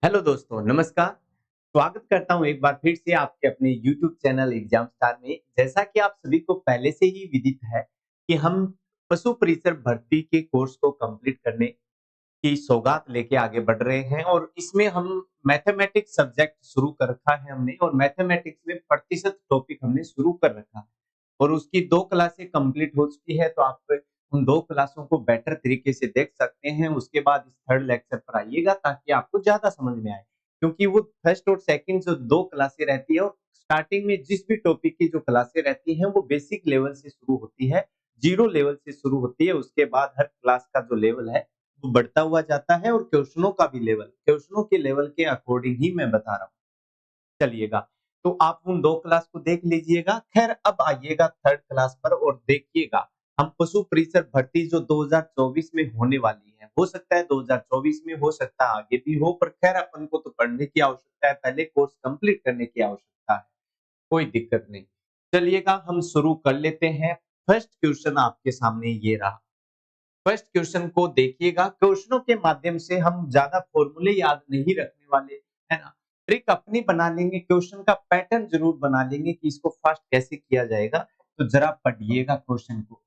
Hello दोस्तों, नमस्कार। स्वागत करता हूँ एक बार फिर से आपके अपने यूट्यूब चैनल एग्जाम स्टार में। जैसा कि आप सभी को पहले से ही विदित है कि हम पशु परिसर भर्ती के कोर्स को कंप्लीट करने की सौगात लेके आगे बढ़ रहे हैं और इसमें हम मैथमेटिक्स सब्जेक्ट शुरू कर रखा है हमने और मैथमेटिक्स में प्रतिशत टॉपिक हमने शुरू कर रखा है और उसकी 2 क्लासें कंप्लीट हो चुकी है, तो आप उन 2 क्लासों को बेटर तरीके से देख सकते हैं। उसके बाद इस थर्ड लेक्चर पर आइएगा ताकि आपको ज़्यादा समझ में आए। क्योंकि वो फर्स्ट और सेकंड जो 2 क्लासें रहती है और स्टार्टिंग में जिस भी टॉपिक की जो क्लासें रहती हैं वो बेसिक लेवल से शुरू होती है, 0 लेवल से शुरू होती है। उसके बाद हर क्लास का जो लेवल है वो बढ़ता हुआ जाता है और क्वेश्चनों का भी लेवल, क्वेश्चनों के लेवल के अकॉर्डिंग ही मैं बता रहा हूँ। चलिएगा, तो आप उन 2 क्लास को देख लीजिएगा। खैर अब आइएगा थर्ड क्लास पर और देखिएगा हम पशु परिसर भर्ती जो 2024 में होने वाली है, हो सकता है 2024 में, हो सकता है आगे भी हो, पर खैर अपन को तो पढ़ने की आवश्यकता है, पहले कोर्स कंप्लीट करने की आवश्यकता है, कोई दिक्कत नहीं। चलिएगा हम शुरू कर लेते हैं। फर्स्ट क्वेश्चन आपके सामने ये रहा। फर्स्ट क्वेश्चन को देखिएगा। क्वेश्चनों के माध्यम से हम ज्यादा फॉर्मूले याद नहीं रखने वाले, है ना। ट्रिक अपनी बना लेंगे, क्वेश्चन का पैटर्न जरूर बना लेंगे कि इसको फास्ट कैसे किया जाएगा। तो जरा पढ़िएगा क्वेश्चन को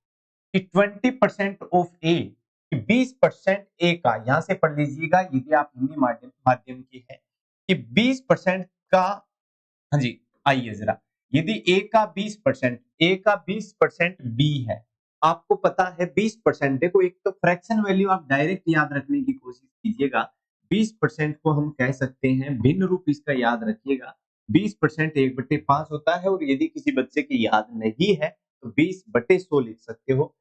कि 20% ऑफ ए, 20% ए का, यहां से पढ़ लीजिएगा यदि आप हिंदी माध्यम माध्यम की है कि 20% का। हाँ जी, आइए जरा, यदि ए का 20%, ए का 20% बी है, आपको पता है 20%, देखो एक तो फ्रैक्शन वैल्यू आप डायरेक्ट याद रखने की कोशिश कीजिएगा। 20% को हम कह सकते हैं, भिन्न रूप इसका याद रखिएगा। 20% 1/5 होता है और यदि किसी बच्चे की याद नहीं है तो 20/100 लिख सकते हो।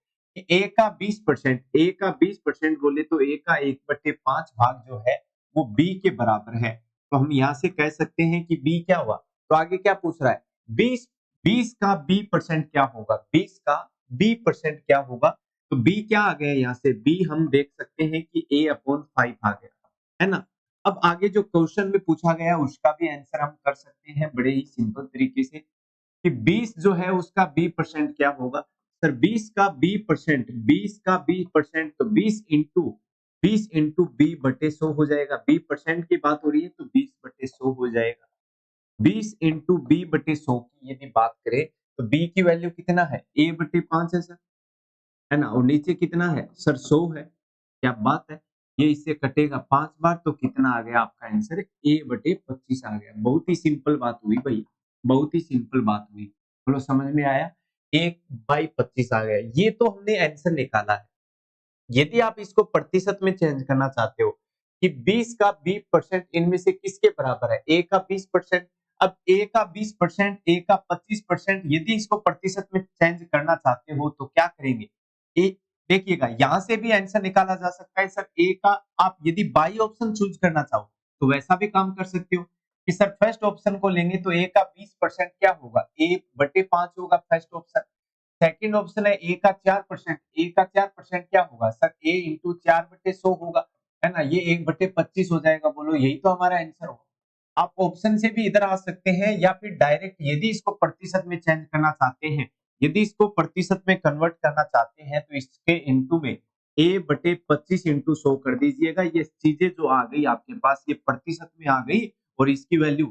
ए का 20%, ए का 20% बोले तो ए का 1/5 भाग जो है वो बी के बराबर है। तो हम यहाँ से कह सकते हैं कि बी क्या हुआ। तो आगे क्या पूछ रहा है, 20 20 का बी परसेंट क्या होगा, 20 का बी परसेंट क्या होगा। तो बी क्या आ गया, यहाँ से बी हम देख सकते हैं कि A/5 आ गया, है ना। अब आगे जो क्वेश्चन में पूछा गया उसका भी आंसर हम कर सकते हैं बड़े ही सिंपल तरीके से कि 20 जो है उसका बी परसेंट क्या होगा। सर 20 का बी परसेंट, 20 का बी परसेंट, तो 20 इंटू बी/100 हो जाएगा। बी परसेंट की बात हो रही है तो 20/100 हो जाएगा। 20 इंटू बी/100 की यदि बात करें तो बी की वैल्यू कितना है, A/5 है सर, है ना। और नीचे कितना है सर, 100 है। क्या बात है, ये इससे कटेगा 5 बार तो कितना आ गया आपका आंसर, A/25 आ गया। बहुत ही सिंपल बात हुई भाई, बहुत ही सिंपल बात हुई। बोलो समझ में आया, 1/25 आ गया। ये तो हमने आंसर निकाला है। यदि आप इसको प्रतिशत में चेंज करना चाहते हो कि 20 का 20% इनमें से किसके बराबर है, ए का 20%। अब ए का 20%, ए का 25%, यदि इसको प्रतिशत में चेंज करना चाहते हो तो क्या करेंगे। ए, देखिएगा यहां से भी आंसर निकाला जा सकता है सर। ए का आप यदि बाई ऑप्शन चूज करना चाहो तो वैसा भी काम कर सकते हो कि सर फर्स्ट ऑप्शन को लेंगे तो ए का 20% क्या होगा, A/5 होगा फर्स्ट ऑप्शन। सेकंड ऑप्शन है ए का 4%, ए का 4% क्या होगा सर, ए इंटू 4/100 होगा, है ना। ये 1/25 हो जाएगा। बोलो यही तो हमारा आंसर होगा। आप ऑप्शन से भी इधर आ सकते हैं या फिर डायरेक्ट यदि इसको प्रतिशत में चेंज करना चाहते हैं, यदि इसको प्रतिशत में कन्वर्ट करना चाहते हैं तो इसके इंटू में A/25 इंटू 100 कर दीजिएगा। ये चीजें जो आ गई आपके पास ये प्रतिशत में आ गई और इसकी वैल्यू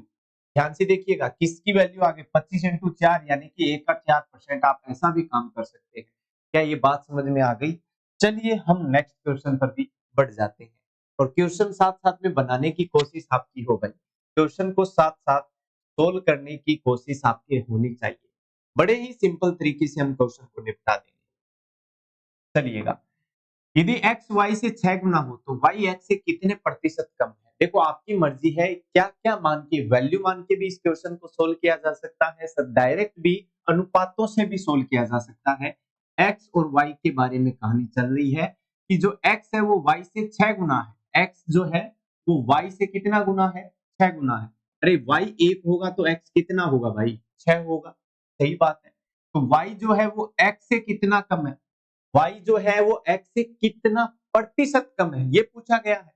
ध्यान से देखिएगा किसकी वैल्यू आ गई, 25 इंटू 4 यानी कि ए का 4%। आप ऐसा भी काम कर सकते हैं। क्या ये बात समझ में आ गई। चलिए हम नेक्स्ट क्वेश्चन पर भी बढ़ जाते हैं और क्वेश्चन साथ साथ में बनाने की कोशिश आपकी हो गई। क्वेश्चन को साथ साथ सोल्व करने की कोशिश आपकी होनी चाहिए। बड़े ही सिंपल तरीके से हम क्वेश्चन को निपटा देंगे। चलिएगा, यदि x y से 6 गुना हो तो y x से कितने प्रतिशत कम है। देखो आपकी मर्जी है, क्या क्या मान के, वैल्यू मान के भी इस क्वेश्चन को सोल्व किया जा सकता है सर, डायरेक्ट भी अनुपातों से भी सोल्व किया जा सकता है। x और y के बारे में कहानी चल रही है कि जो x है वो y से 6 गुना है, x जो है वो y से कितना गुना है, 6 गुना है। अरे y 1 होगा तो x कितना होगा भाई, 6 होगा। सही बात है। तो y जो है वो x से कितना कम है, y जो है वो x से कितना प्रतिशत कम है, ये पूछा गया है।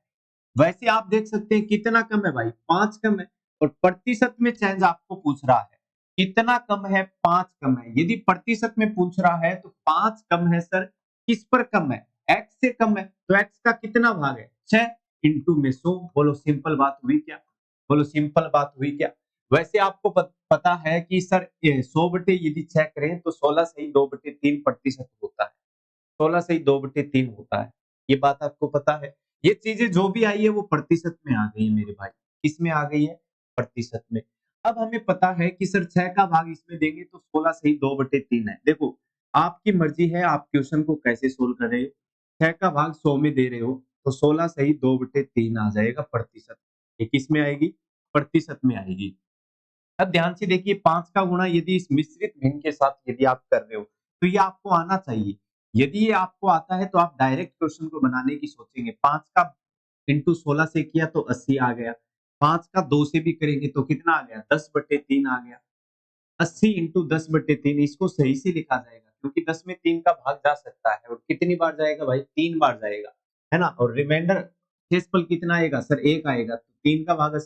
वैसे आप देख सकते हैं कितना कम है भाई, 5 कम है। और प्रतिशत में चेंज आपको पूछ रहा है, कितना कम है, 5 कम है। यदि प्रतिशत में पूछ रहा है तो 5 कम है सर, किस पर कम है, x से कम है। तो x का कितना भाग है, 6 इंटू में 100। बोलो सिंपल बात हुई क्या? बोलो सिंपल बात हुई क्या? वैसे आपको पता है कि सर 100 बटे यदि 6 करें तो 16 सही 2/3% होता है। 16 सही 2/3 होता है। ये बात आपको पता है? ये चीजें जो भी आई है वो प्रतिशत में आ गई है मेरे भाई। किसमें आ गई है? प्रतिशत में। अब हमें पता है कि सर 6 का भाग इसमें देंगे तो 16 सही 2/3 है। देखो आपकी मर्जी है आप क्वेश्चन को कैसे सोल्व कर रहे हो। 6 का भाग 100 में दे रहे हो तो 16 सही 2/3 आ जाएगा प्रतिशत। ये किसमें आएगी? प्रतिशत में आएगी। अब ध्यान से देखिए 5 का गुणा यदि इस मिश्रित भिन्न के साथ यदि आप कर रहे हो तो ये आपको आना चाहिए। यदि ये आपको आता है तो आप डायरेक्ट क्वेश्चन को बनाने की सोचेंगे। 5 का इंटू 16 से किया तो 80 आ गया। 5 का 2 से भी करेंगे तो कितना आ गया? 10/3 आ गया। 80 इंटू 10/3 इसको सही से लिखा जाएगा क्योंकि 10 में 3 का भाग जा सकता है और कितनी बार जाएगा भाई? 3 बार जाएगा, है ना? और रिमाइंडर शेषफल कितना आएगा? सर 1 आएगा। तो 3 का भाग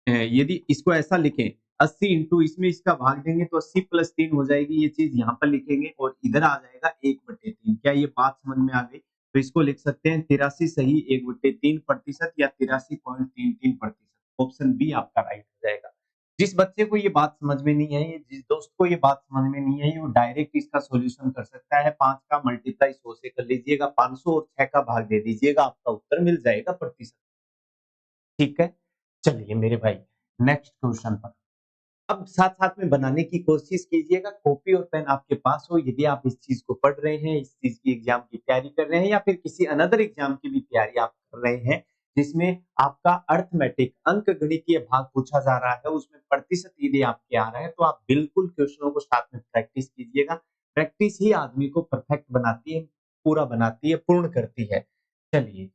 यदि इसको ऐसा लिखें 80 इंटू इसमें इसका भाग देंगे तो 80 प्लस 3 हो जाएगी। ये चीज यहाँ पर लिखेंगे और इधर आ जाएगा 1/3। क्या ये बात समझ में आ गई? तो इसको लिख सकते हैं 83 सही 1/3% या 83.33%। ऑप्शन बी आपका राइट हो जाएगा। जिस बच्चे को ये बात समझ में नहीं आई, जिस दोस्त को ये बात समझ में नहीं आई, वो डायरेक्ट इसका सॉल्यूशन कर सकता है। 5 का मल्टीप्लाई 100 से कर लीजिएगा, 500 और 6 का भाग दे दीजिएगा, आपका उत्तर मिल जाएगा प्रतिशत। ठीक है? चलिए मेरे भाई नेक्स्ट क्वेश्चन पर। अब साथ-साथ में बनाने की कोशिश कीजिएगा, कॉपी और पेन आपके पास हो। यदि आप इस चीज़ को पढ़ रहे हैं, इस चीज़ की एग्ज़ाम की तैयारी कर रहे हैं या फिर किसी अनदर एग्ज़ाम की भी तैयारी आप कर रहे हैं, जिसमें आपका अरिथमेटिक अंकगणितीय भाग पूछा जा रहा है, उसमें प्रतिशत यदि आपके आ रहा है, तो आप बिल्कुल क्वेश्चनों को साथ में प्रैक्टिस कीजिएगा। प्रैक्टिस ही आदमी को परफेक्ट बनाती है, पूरा बनाती है, पूर्ण करती है। चलिए,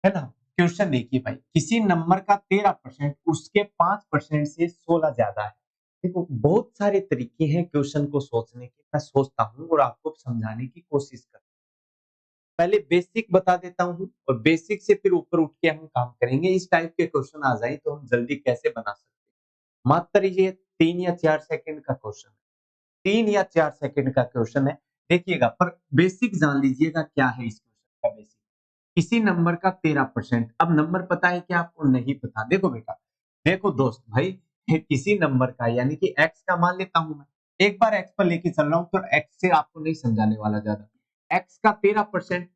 है ना? क्वेश्चन देखिए भाई, किसी नंबर का 13% उसके 5% से 16 ज्यादा है। देखो बहुत सारे तरीके हैं क्वेश्चन को सोचने के। मैं सोचता हूँ और आपको समझाने की कोशिश करता हूँ। पहले बेसिक बता देता हूँ और बेसिक से फिर ऊपर उठ के हम काम करेंगे। इस टाइप के क्वेश्चन आ जाए तो हम जल्दी कैसे बना सकते हैं। मात्र ये 3 या 4 सेकंड का क्वेश्चन है। 3 या 4 सेकंड का क्वेश्चन है। देखिएगा पर बेसिक जान लीजिएगा क्या है इस क्वेश्चन का बेसिक। किसी नंबर का 13%। अब नंबर पता है क्या आपको? नहीं पता। देखो बेटा, देखो दोस्त भाई, किसी नंबर का यानी कि एक्स का मान लेता हूं मैं। एक बार एक्स पर लेके चल रहा हूं तो एक्स से आपको नहीं समझाने वाला ज्यादा। एक्स का 13%,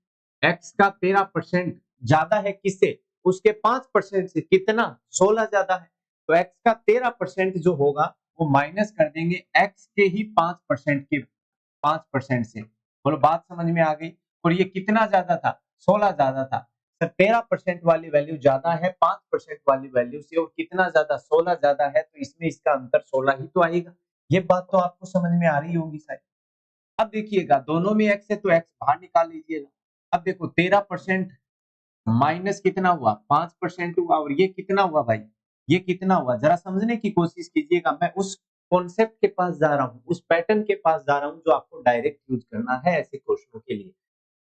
एक्स का 13% ज्यादा है किससे? उसके 5% से। कितना? 16 ज्यादा है। तो एक्स का 13% जो होगा वो माइनस कर देंगे एक्स के ही 5% के 5% से। बोलो बात समझ में आ गई? और ये कितना ज्यादा था? 16 ज्यादा था। सर 13% वाली वैल्यू ज्यादा है 5% वाली वैल्यू से, और कितना ज्यादा? 16 ज्यादा है, तो इसमें इसका अंतर 16 ही तो आएगा। ये बात तो आपको समझ में आ रही होगी शायद। अब देखिएगा दोनों में एक्स है तो एक्स बाहर निकाल लीजिएगा। अब देखो 13% माइनस कितना हुआ? 5% हुआ। और ये कितना हुआ भाई? ये कितना हुआ? जरा समझने की कोशिश कीजिएगा। मैं उस कॉन्सेप्ट के पास जा रहा हूँ, उस पैटर्न के पास जा रहा हूँ जो आपको डायरेक्ट यूज करना है ऐसे क्वेश्चनों के लिए।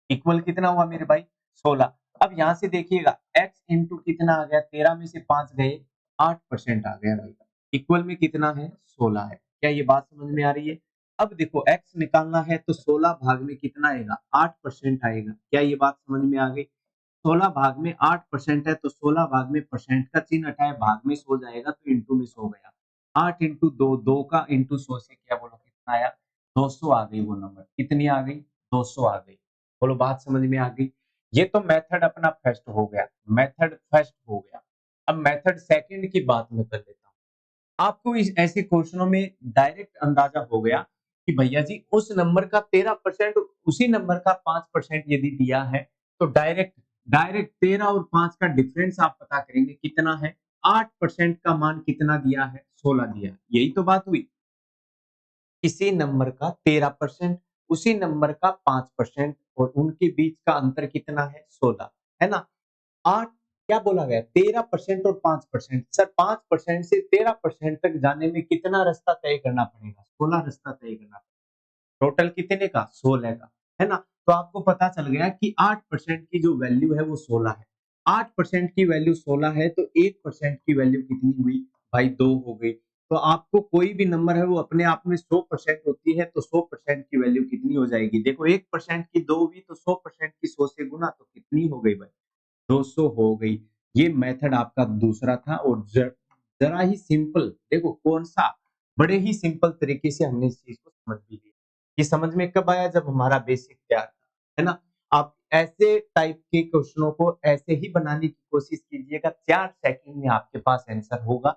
इक्वल कितना हुआ मेरे भाई? 16। अब यहाँ से देखिएगा x इंटू कितना आ गया? 13 में से 5 गए, 8% आ गया भाई। इक्वल में कितना है? 16 है। क्या ये बात समझ में आ रही है? अब देखो x निकालना है तो 16 भाग में कितना आएगा? 8% आएगा। क्या ये बात समझ में आ गई? 16 भाग में 8% है तो 16 भाग में परसेंट का चिन्ह हटाए, भाग में 100 जाएगा तो इंटू में 100 गया। 8 इंटू 2, 2 का इंटू 100 से क्या बोलो कितना आया? 200 आ गई वो नंबर। कितनी आ गई? 200 आ गई। बोलो बात समझ में आ गई? ये तो मेथड अपना फर्स्ट हो गया, मेथड फर्स्ट हो गया। अब मेथड सेकंड की बात मैं कर लेता हूँ। आपको इस ऐसे क्वेश्चनों में डायरेक्ट अंदाजा हो गया कि भैया जी उस नंबर का 13%, उसी नंबर का 5% यदि दिया है तो डायरेक्ट डायरेक्ट 13 और 5 का डिफरेंस आप पता करेंगे कितना है। 8% का मान कितना दिया है? 16 दिया है। यही तो बात हुई। किसी नंबर का 13%, उसी नंबर का 5% और उनके बीच का अंतर कितना है? 16, है ना? 8 क्या बोला गया? 13% और 5%। सर 5% से 13% तक जाने में कितना रास्ता तय करना पड़ेगा? 16 रास्ता तय करना पड़ेगा। टोटल कितने का? 16 का, है ना? तो आपको पता चल गया कि 8% की जो वैल्यू है वो 16 है। 8% की वैल्यू 16 है तो 1% की वैल्यू कितनी हुई? भाई 2 हो गई। तो आपको कोई भी नंबर है वो अपने आप में 100% होती है तो 100% की वैल्यू कितनी हो जाएगी? देखो 1% की 2 हुई तो 100% की 100 से गुना तो कितनी हो गई भाई? 200 हो गई। ये मेथड आपका दूसरा था और जरा ही सिंपल, देखो कौन सा बड़े ही सिंपल तरीके से हमने इस चीज को समझ भी लिया। ये समझ में कब आया? जब हमारा बेसिक तैयार था, है ना? आप ऐसे टाइप के क्वेश्चनों को ऐसे ही बनाने की कोशिश कीजिएगा, 4 सेकंड में आपके पास आंसर होगा,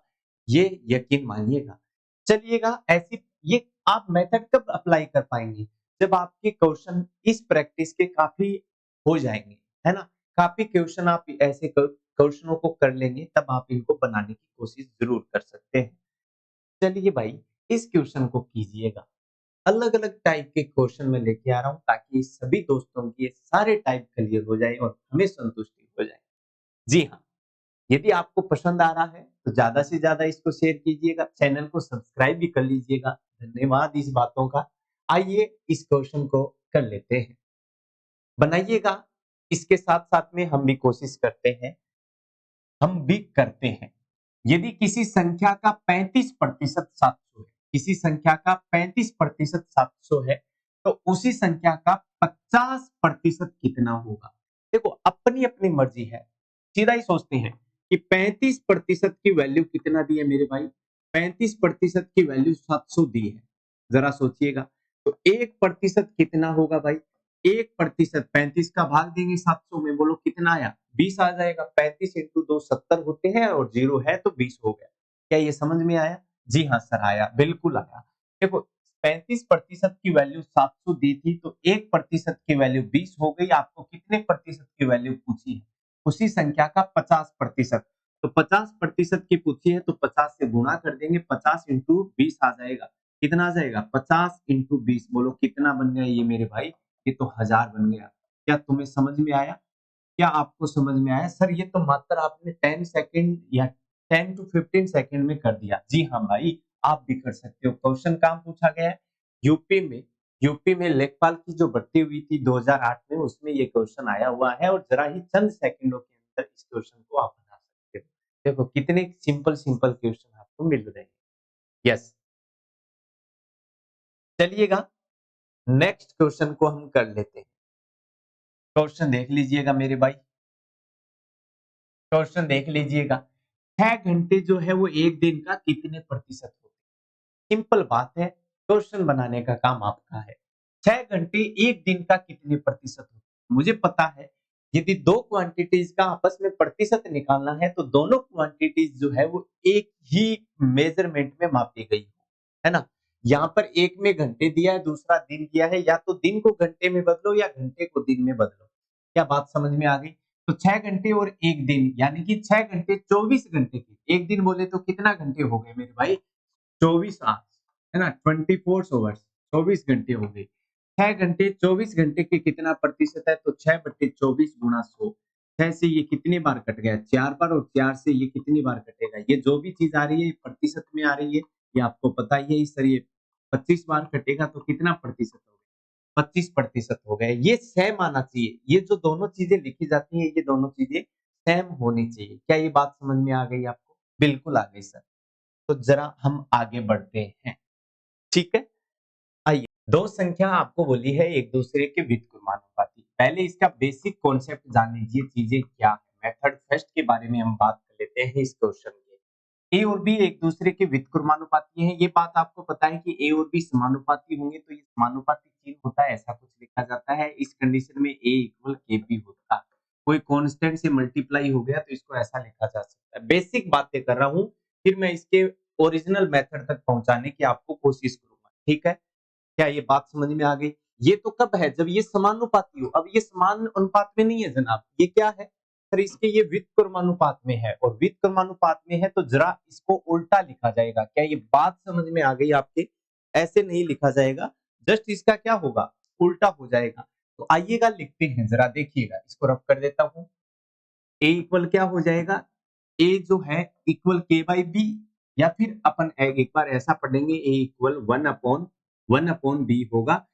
ये यकीन मानिएगा। चलिएगा, ऐसी ये आप मेथड कब अप्लाई कर पाएंगे? जब आपके क्वेश्चन इस प्रैक्टिस के काफी हो जाएंगे, है ना? काफी क्वेश्चन आप ऐसे क्वेश्चनों को कर लेंगे, तब आप इनको बनाने की कोशिश जरूर कर सकते हैं। चलिए भाई, इस क्वेश्चन को कीजिएगा। अलग-अलग टाइप के क्वेश्चन मैं लेके आ रहा हूँ, ताकि सभी दोस्तों के सारे टाइप क्लियर हो जाए और हमें संतुष्टि हो जाए। जी हाँ, यदि आपको पसंद आ रहा है तो ज़्यादा से ज़्यादा इसको शेयर कीजिएगा, चैनल को सब्सक्राइब भी कर लीजिएगा। धन्यवाद इस बातों का। आइए इस क्वेश्चन को कर लेते हैं। बनाइएगा, इसके साथ-साथ में हम भी कोशिश करते हैं, हम भी करते हैं। यदि किसी संख्या का 35% 700 है, किसी संख्या का 35% 700 है, तो उसी संख्या का 50% कितना होगा? देखो, अपनी-अपनी मर्जी है। सीधा ही सोचते हैं कि 35% की वैल्यू कितना दी है मेरे भाई? 35% की वैल्यू 700 दी है। जरा सोचिएगा, तो 1% कितना होगा भाई? 1% 35 का भाग देंगे 700 में, बोलो कितना आया? 20 आ जाएगा। 35 इंटू 2 70 होते हैं और 0 है तो 20 हो गया। क्या ये समझ में आया? जी हाँ सर, आया, बिल्कुल आया। देखो, 35% की वैल्यू 700 दी थी, तो 1% की वैल्यू 20 हो गई। आपको कितने प्रतिशत की वैल्यू पूछी है? उसी संख्या का 50%। तो 50% की पूछी है तो 50 से गुणा कर देंगे, 50 इंटू 20 आ जाएगा। कितना आ जाएगा? 50 इंटू 20, बोलो कितना बन गया ये मेरे भाई? ये तो 1000 बन गया। क्या तुम्हें समझ में आया? क्या आपको समझ में आया? सर ये तो मात्र आपने 10 सेकंड या 10 टू 15 सेकंड में कर दिया। जी हाँ भाई, आप भी कर सकते हो। क्वेश्चन कहाँ पूछा गया है? यूपी में। यूपी में लेखपाल की जो भर्ती हुई थी 2008 में, उसमें ये क्वेश्चन आया हुआ है और जरा ही चंद सेकंडों के अंदर इस क्वेश्चन को आप बना सकते हो। देखो कितने सिंपल सिंपल क्वेश्चन आपको मिल रहे हैं। यस, चलिएगा, नेक्स्ट क्वेश्चन को हम कर लेते हैं। क्वेश्चन देख लीजिएगा मेरे भाई, क्वेश्चन देख लीजिएगा। 6 घंटे जो है वो एक दिन का कितने प्रतिशत होते हैं? सिंपल बात है, क्वेश्चन बनाने का काम आपका है। 6 घंटे एक दिन का कितने प्रतिशत होते हैं? मुझे पता है, यदि दो क्वांटिटीज का आपस में प्रतिशत निकालना है तो दोनों क्वांटिटीज जो है वो एक ही मेजरमेंट में मापी गई है ना? यहाँ पर एक में घंटे दिया है, दूसरा दिन दिया है, या तो दिन को घंटे में बदलो या घंटे को दिन में बदलो। क्या बात समझ में आ गई? तो 6 घंटे और 1 दिन, यानी कि 6 घंटे 24 घंटे के। 1 दिन बोले तो कितना घंटे हो गए मेरे भाई? 24 आवर्स, है ना? 24 आवर्स, 24 घंटे हो गए। 6 घंटे 24 घंटे के कितना प्रतिशत है? तो 6/24 गुणा 100। 6 से ये कितनी बार कट गया? 4 बार, और 4 से ये कितनी बार कटेगा? ये जो भी चीज़ आ रही है, ये प्रतिशत में आ रही है, ये आपको पता ही है। सर ये 25 बार कटेगा तो कितना प्रतिशत हो गया? 25% हो गए। ये सेम आना चाहिए। ये जो दोनों चीज़ें लिखी जाती हैं, ये दोनों चीज़ें सेम होनी चाहिए। क्या ये बात समझ में आ गई आपको? बिल्कुल आ गई सर। तो जरा हम आगे बढ़ते हैं, ठीक है? आइए, 2 संख्या आपको बोली है एक दूसरे के व्युत्क्रमानुपाती। पहले इसका बेसिक कॉन्सेप्ट जान लीजिए, चीजें क्या है। मेथड फर्स्ट के बारे में हम बात कर लेते हैं इस क्वेश्चन के। ए और बी एक दूसरे के व्युत्क्रमानुपाती हैं। ये बात आपको पता है कि ए और बी समानुपाती होंगे तो ये समानुपाती चिन्ह होता है, ऐसा कुछ लिखा जाता है। इस कंडीशन में ए इक्वल के बी होता है। कोई कांस्टेंट से मल्टीप्लाई हो गया तो इसको ऐसा लिखा जा सकता है। बेसिक बातें कर रहा हूँ, फिर मैं इसके ओरिजिनल मेथड तक पहुंचाने की आपको कोशिश करूंगा, ठीक है? क्या ये बात समझ में आ गई? ये तो कब है? जब ये समानुपाती हो। अब ये समान अनुपात में नहीं है जनाब, ये क्या है? सर इसके ये व्युत्क्रमानुपात में है, और व्युत्क्रमानुपात में है तो जरा इसको उल्टा लिखा जाएगा। क्या ये बात समझ में आ गई आपके? ऐसे नहीं लिखा जाएगा, जस्ट इसका क्या होगा? उल्टा हो जाएगा। तो आइएगा लिखते हैं, जरा देखिएगा, इसको रफ कर देता हूं। ए इक्वल क्या हो जाएगा? ए जो है इक्वल के बाई बी, या फिर अपन एक बार ऐसा पढ़ेंगे, ए इक्वल 1 अपॉन बी होगा।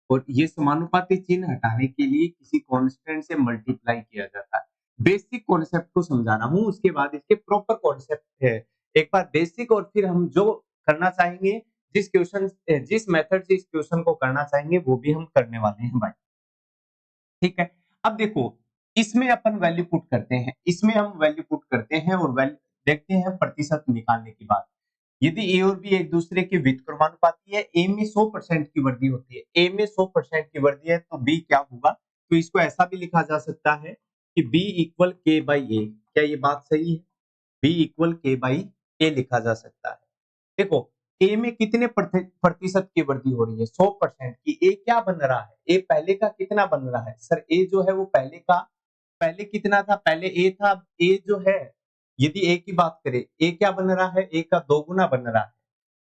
और ये समानुपाती चिन्ह हटाने के लिए किसी कांस्टेंट से मल्टीप्लाई किया जाता है। बेसिक कॉन्सेप्ट को समझा रहा हूं, उसके बाद इसके प्रॉपर कॉन्सेप्ट है। एक बार बेसिक, और फिर हम जो करना चाहेंगे, जिस मेथड से इस क्वेश्चन को करना चाहेंगे वो भी हम करने वाले हैं भाई, ठीक है? अब देखो, इसमें अपन वैल्यू पुट करते हैं, इसमें हम वैल्यू पुट करते हैं और वैल्यू देखते हैं प्रतिशत निकालने की बात। यदि ए और बी एक दूसरे के व्युत्क्रमानुपाती है, ए में 100% की वृद्धि होती है, ए में 100% की वृद्धि है तो बी क्या होगा? तो इसको ऐसा भी लिखा जा सकता है कि बी इक्वल के बाई ए। क्या ये बात सही है? बी इक्वल के बाई ए लिखा जा सकता है। देखो, ए में कितने प्रतिशत की वृद्धि हो रही है? 100% की। ए क्या बन रहा है? ए पहले का कितना बन रहा है? सर ए जो है वो पहले कितना था? पहले ए था, अब ए जो है, यदि ए की बात करें, ए क्या बन रहा है? ए का दोगुना बन रहा है।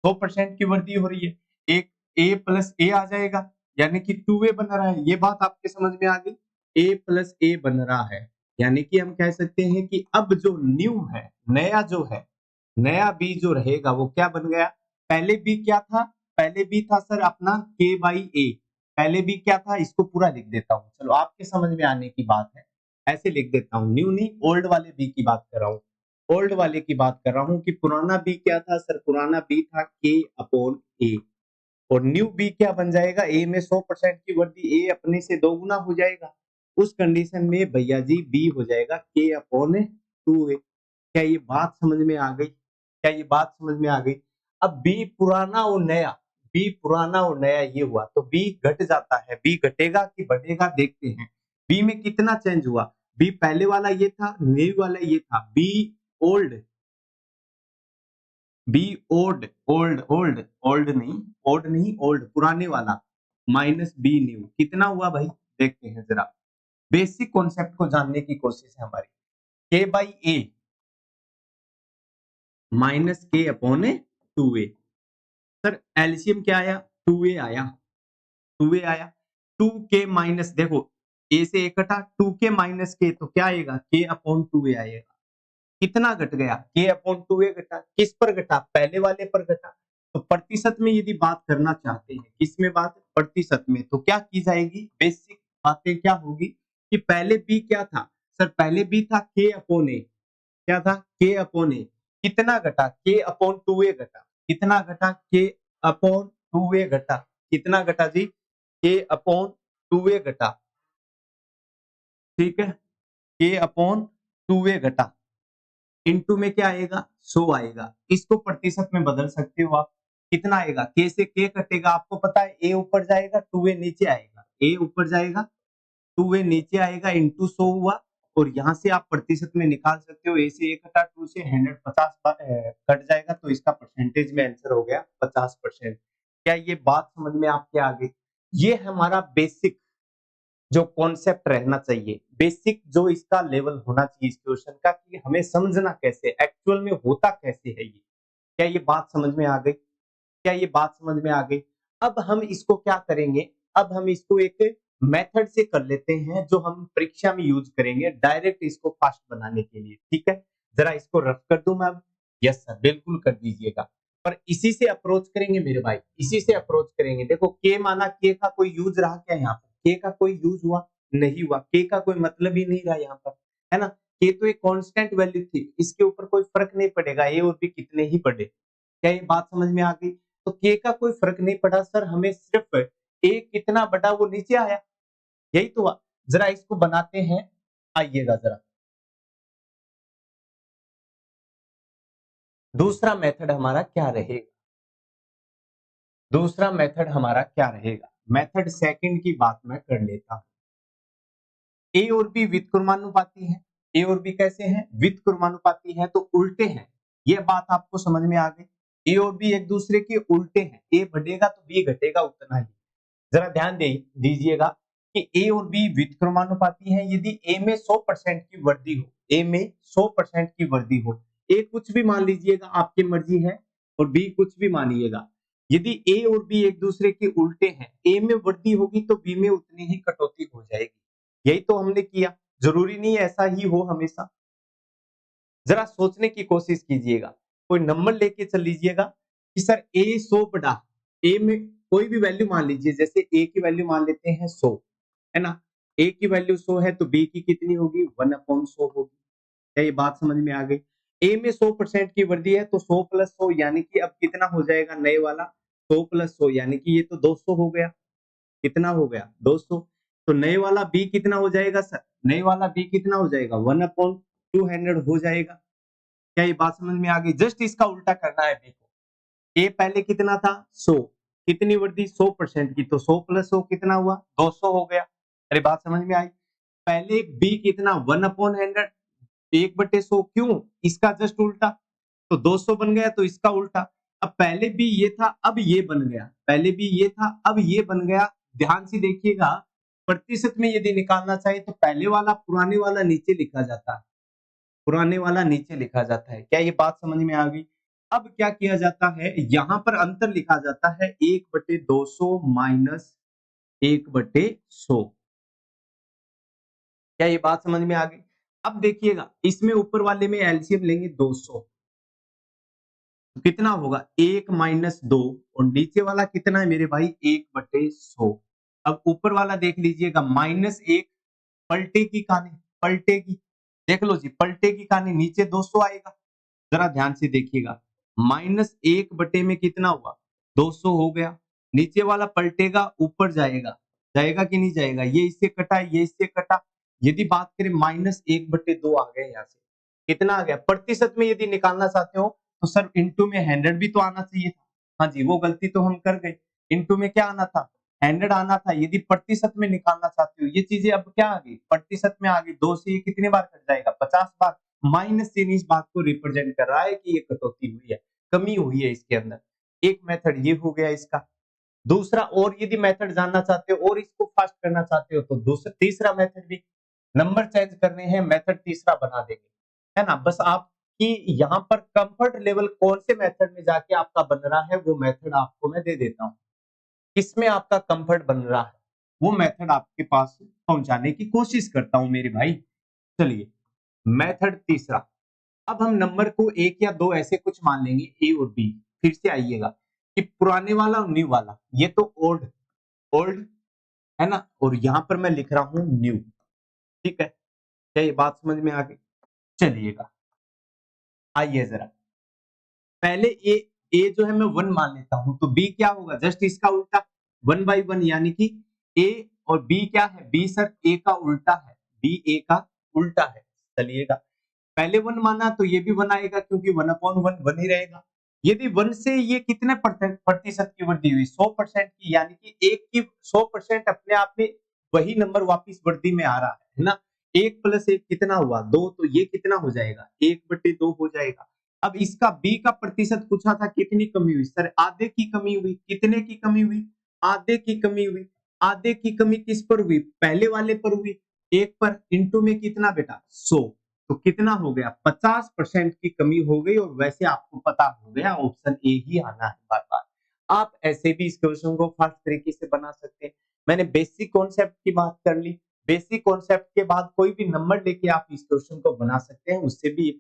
100% की वृद्धि हो रही है, एक ए प्लस ए आ जाएगा, यानी कि 2a बन रहा है। ये बात आपके समझ में आ गई? ए प्लस ए बन रहा है, यानी कि हम कह सकते हैं कि अब जो न्यू है, नया जो है, नया बी जो रहेगा वो क्या बन गया? पहले बी क्या था? पहले बी था सर अपना के बाई ए। पहले बी क्या था? इसको पूरा लिख देता हूँ, चलो आपके समझ में आने की बात है, ऐसे लिख देता हूँ। न्यू नहीं, ओल्ड वाले बी की बात कर रहा हूँ, ओल्ड वाले की बात कर रहा हूँ कि पुराना बी क्या था सर? पुराना बी था के अपॉन ए, और न्यू बी क्या बन जाएगा? ए में 100% की वृद्धि, ए अपने से दोगुना हो जाएगा। उस कंडीशन में भैया जी बी हो जाएगा के अपॉन 2a। क्या ये बात समझ में आ गई? क्या ये बात समझ में आ गई? अब बी पुराना और नया, बी पुराना और नया ये हुआ तो बी घट जाता है, बी घटेगा कि बढ़ेगा देखते हैं। बी में कितना चेंज हुआ? बी पहले वाला ये था, न्यू वाला ये था, B old, B old, old old old नहीं ओल्ड, पुराने वाला, माइनस बी न्यू, कितना हुआ भाई? देखते हैं जरा, बेसिक कॉन्सेप्ट को जानने की कोशिश है हमारी। के बाई ए माइनस के अपॉन 2a। सर एलसीएम क्या आया? 2a आया, 2a आया। 2k माइनस, देखो a से a कटा, 2k माइनस k तो क्या आएगा? k अपॉन 2a आएगा। कितना घट गया? k अपॉन 2a घटा। किस पर घटा? पहले वाले पर घटा। तो प्रतिशत में यदि बात करना चाहते हैं, किसमें बात? प्रतिशत में, तो क्या की जाएगी? बेसिक बातें क्या होगी कि पहले b क्या था? सर पहले b था k अपॉन a। क्या था? k upon a। कितना घटा? k अपॉन 2a घटा। कितना घटा? k अपॉन 2a घटा। कितना घटा जी? k अपॉन 2a घटा। ठीक है, k अपॉन 2a घटा। इनटू में क्या आएगा? 100 आएगा। इसको प्रतिशत में बदल सकते हो आप। कितना आएगा? k से k कटेगा, आपको पता है a ऊपर जाएगा 2a नीचे आएगा, a ऊपर जाएगा 2a नीचे आएगा, इंटू 100 हुआ। और यहाँ से आप प्रतिशत में निकाल सकते हो, a से a कटा, 2 से 150 कट जाएगा, तो इसका परसेंटेज में आंसर हो गया 50%। क्या ये बात समझ में आपके आ गई? ये हमारा बेसिक जो कॉन्सेप्ट रहना चाहिए, बेसिक जो इसका लेवल होना चाहिए इस क्वेश्चन का, कि हमें समझना कैसे, एक्चुअल में होता कैसे है ये। क्या ये बात समझ में आ गई? क्या ये बात समझ में आ गई? अब हम इसको क्या करेंगे? अब हम इसको एक मेथड से कर लेते हैं जो हम परीक्षा में यूज करेंगे डायरेक्ट इसको फास्ट बनाने के लिए। ठीक है, जरा इसको रफ कर दूं मैं अब? यस सर, बिल्कुल कर दीजिएगा। पर इसी से अप्रोच करेंगे मेरे भाई, इसी से अप्रोच करेंगे। देखो के माना, के का कोई यूज रहा क्या यहाँ पर? के का कोई यूज हुआ? नहीं हुआ। के का कोई मतलब ही नहीं रहा यहाँ पर, है ना? के तो एक कांस्टेंट वैल्यू थी, इसके ऊपर कोई फर्क नहीं पड़ेगा ए और बी कितने ही पड़े। क्या ये बात समझ में आ गई? तो के का कोई फर्क नहीं पड़ा सर, हमें सिर्फ ए कितना बड़ा वो नीचे आया, यही तो हुआ। जरा इसको बनाते हैं, आइएगा जरा। दूसरा मेथड हमारा क्या रहेगा? दूसरा मेथड हमारा क्या रहेगा? मेथड सेकंड की बात मैं कर लेता हूं। ए और बी व्युत्क्रमानुपाती है। ए और बी कैसे हैं? व्युत्क्रमानुपाती है, तो उल्टे हैं। ये बात आपको समझ में आ गई? ए और बी एक दूसरे के उल्टे हैं, ए बढ़ेगा तो बी घटेगा उतना ही। जरा ध्यान दीजिएगा कि ए और बी व्युत्क्रमानुपाती है। यदि ए में 100% की वृद्धि हो, ए में 100% की वृद्धि हो, ए कुछ भी मान लीजिएगा, आपकी मर्जी है, और बी कुछ भी मानिएगा। यदि ए और बी एक दूसरे के उल्टे हैं, ए में वृद्धि होगी तो बी में उतनी ही कटौती हो जाएगी। यही तो हमने किया। जरूरी नहीं ऐसा ही हो हमेशा। जरा सोचने की कोशिश कीजिएगा, कोई नंबर लेके चल लीजिएगा कि सर ए 100 बढ़ा, ए में कोई भी वैल्यू मान लीजिए, जैसे ए की वैल्यू मान लेते हैं 100, है ना? ए की वैल्यू 100 है तो बी की कितनी होगी? 1/100 होगी। क्या ये बात समझ में आ गई? ए में 100% की वृद्धि है तो 100 प्लस 100 यानी कि अब कितना हो जाएगा नए वाला? 100 प्लस 100 यानी कि ये तो 200 हो गया। कितना हो गया? 200। तो नए वाला बी कितना हो जाएगा सर? नए वाला बी कितना हो जाएगा? 1/200 हो जाएगा। क्या ये बात समझ में आ गई? जस्ट इसका उल्टा करना है बी को। ए पहले कितना था? 100। कितनी वृद्धि? 100% की, तो 100 प्लस 100 कितना हुआ? 200 हो गया। अरे बात समझ में आई? पहले बी कितना? 1/100, 1/100 क्यों? इसका जस्ट उल्टा। तो 200 बन गया, तो इसका उल्टा। अब पहले भी ये था, अब ये बन गया। पहले भी ये था, अब ये बन गया। ध्यान से देखिएगा, प्रतिशत में यदि निकालना चाहिए तो पहले वाला पुराने वाला नीचे लिखा जाता है। पुराने वाला नीचे लिखा जाता है। क्या ये बात समझ में आ गई? अब क्या किया जाता है, यहां पर अंतर लिखा जाता है 1/200 माइनस 1/100। क्या ये बात समझ में आ गई? अब देखिएगा, इसमें ऊपर वाले में एलसीएम लेंगे 200, तो कितना होगा? 1 माइनस 2, और नीचे वाला कितना है मेरे भाई? 1/100। अब ऊपर वाला देख लीजिएगा, -1 पलटे की कहानी, पलटेगी। देख लो जी, पलटे की कहानी, नीचे 200 आएगा। जरा ध्यान से देखिएगा, -1 बटे में कितना हुआ? 200 हो गया। नीचे वाला पलटेगा, ऊपर जाएगा। जाएगा कि नहीं जाएगा? ये इससे कटा, ये इससे कटा। यदि बात करें -1/2 आ गया, यहाँ से कितना आ गया? प्रतिशत में यदि निकालना चाहते हो तो सर इनटू में 100 भी तो आना चाहिए था। हाँ जी, वो गलती तो हम कर गए। इनटू में क्या आना था? 100 आना था। यदि प्रतिशत में निकालना चाहते हो, ये चीजें अब क्या आ गई? प्रतिशत में आ गई। 2 से ये कितने बार कट जाएगा? 50 बार। माइनस चिन्ह इस बात को रिप्रेजेंट कर रहा है कि ये कटौती हुई है, कमी हुई है इसके अंदर। एक मेथड ये हो गया इसका। दूसरा, और यदि मेथड जानना चाहते हो और इसको फास्ट करना चाहते हो तो दूसरा तीसरा मेथड भी, नंबर चेंज करने हैं, मेथड तीसरा बना देंगे, है ना? बस आपकी यहाँ पर कंफर्ट लेवल कौन से मेथड में जाके आपका बन रहा है, वो मेथड आपको मैं दे देता हूँ। किसमें आपका कंफर्ट बन रहा है, वो मेथड आपके पास पहुंचाने की कोशिश करता हूं मेरे भाई। चलिए, मेथड तीसरा। अब हम नंबर को 1 या 2 ऐसे कुछ मान लेंगे, ए और बी। फिर से आइएगा कि पुराने वाला और न्यू वाला, ये तो ओल्ड ओल्ड है ना, और यहां पर मैं लिख रहा हूं न्यू। ठीक है, क्या ये बात समझ में आ गई? चलिएगा, आइए जरा, पहले ए जो है मैं 1 मान लेता हूं, तो बी क्या होगा? जस्ट इसका उल्टा, 1/1, यानी कि ए और बी क्या है? बी सर ए का उल्टा है, बी ए का उल्टा है। चलिएगा, पहले 1 माना तो ये भी 1 आएगा, क्योंकि 1/1 1 ही रहेगा। यदि 1 से ये कितने प्रतिशत की वृद्धि हुई? 100% की, यानी कि एक की 100% अपने आप में वही नंबर वापिस वृद्धि में आ रहा है ना? 1 प्लस 1 कितना हुआ? 2, तो ये कितना हो जाएगा? 1/2 हो जाएगा। अब इसका बी का प्रतिशत पूछा था, कितनी कमी हुई? सर आधे की कमी हुई। कितने की कमी हुई? आधे की कमी हुई। आधे की कमी किस पर हुई? पहले वाले पर हुई, 1 पर। इंटू में कितना बेटा? 100। तो कितना हो गया? 50% की कमी हो गई, और वैसे आपको पता हो गया ऑप्शन ए ही आना है बार बार। आप ऐसे भी इस क्वेश्चन को फास्ट तरीके से बना सकते हैं। मैंने बेसिक कॉन्सेप्ट की बात कर ली। बेसिक कॉन्सेप्ट के बाद कोई भी नंबर लेके आप इस क्वेश्चन को बना सकते हैं, उससे भी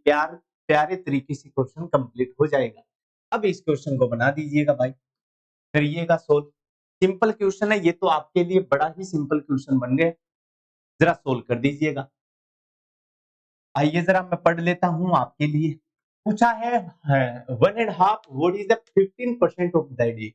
प्यारे तरीके से क्वेश्चन कंप्लीट हो जाएगा। अब इस क्वेश्चन को बना दीजिएगा भाई, करिएगा सोल्व। सिंपल क्वेश्चन है ये, तो आपके लिए बड़ा ही सिंपल क्वेश्चन बन गए। जरा सोल्व कर दीजिएगा। आइए जरा मैं पढ़ लेता हूं आपके लिए। पूछा है 1.5 what is the 15% of the day.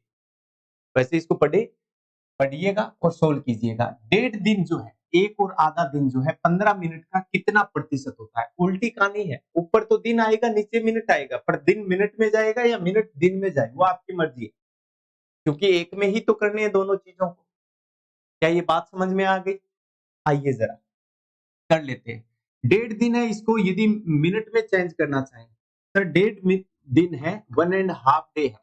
वैसे इसको पढ़िएगा और सोल्व कीजिएगा। 1.5 दिन जो है, एक और आधा दिन जो है, 15 मिनट का कितना प्रतिशत होता है? उल्टी कहानी है, ऊपर तो दिन आएगा, नीचे मिनट आएगा, पर दिन मिनट में जाएगा या मिनट दिन में जाए, वो आपकी मर्जी है, क्योंकि एक में ही तो करने हैं दोनों चीजों को। क्या ये बात समझ में आ गई? आइए जरा कर लेते हैं। 1.5 दिन है, इसको यदि मिनट में चेंज करना चाहें, सर 1.5 दिन है, 1.5 डे है,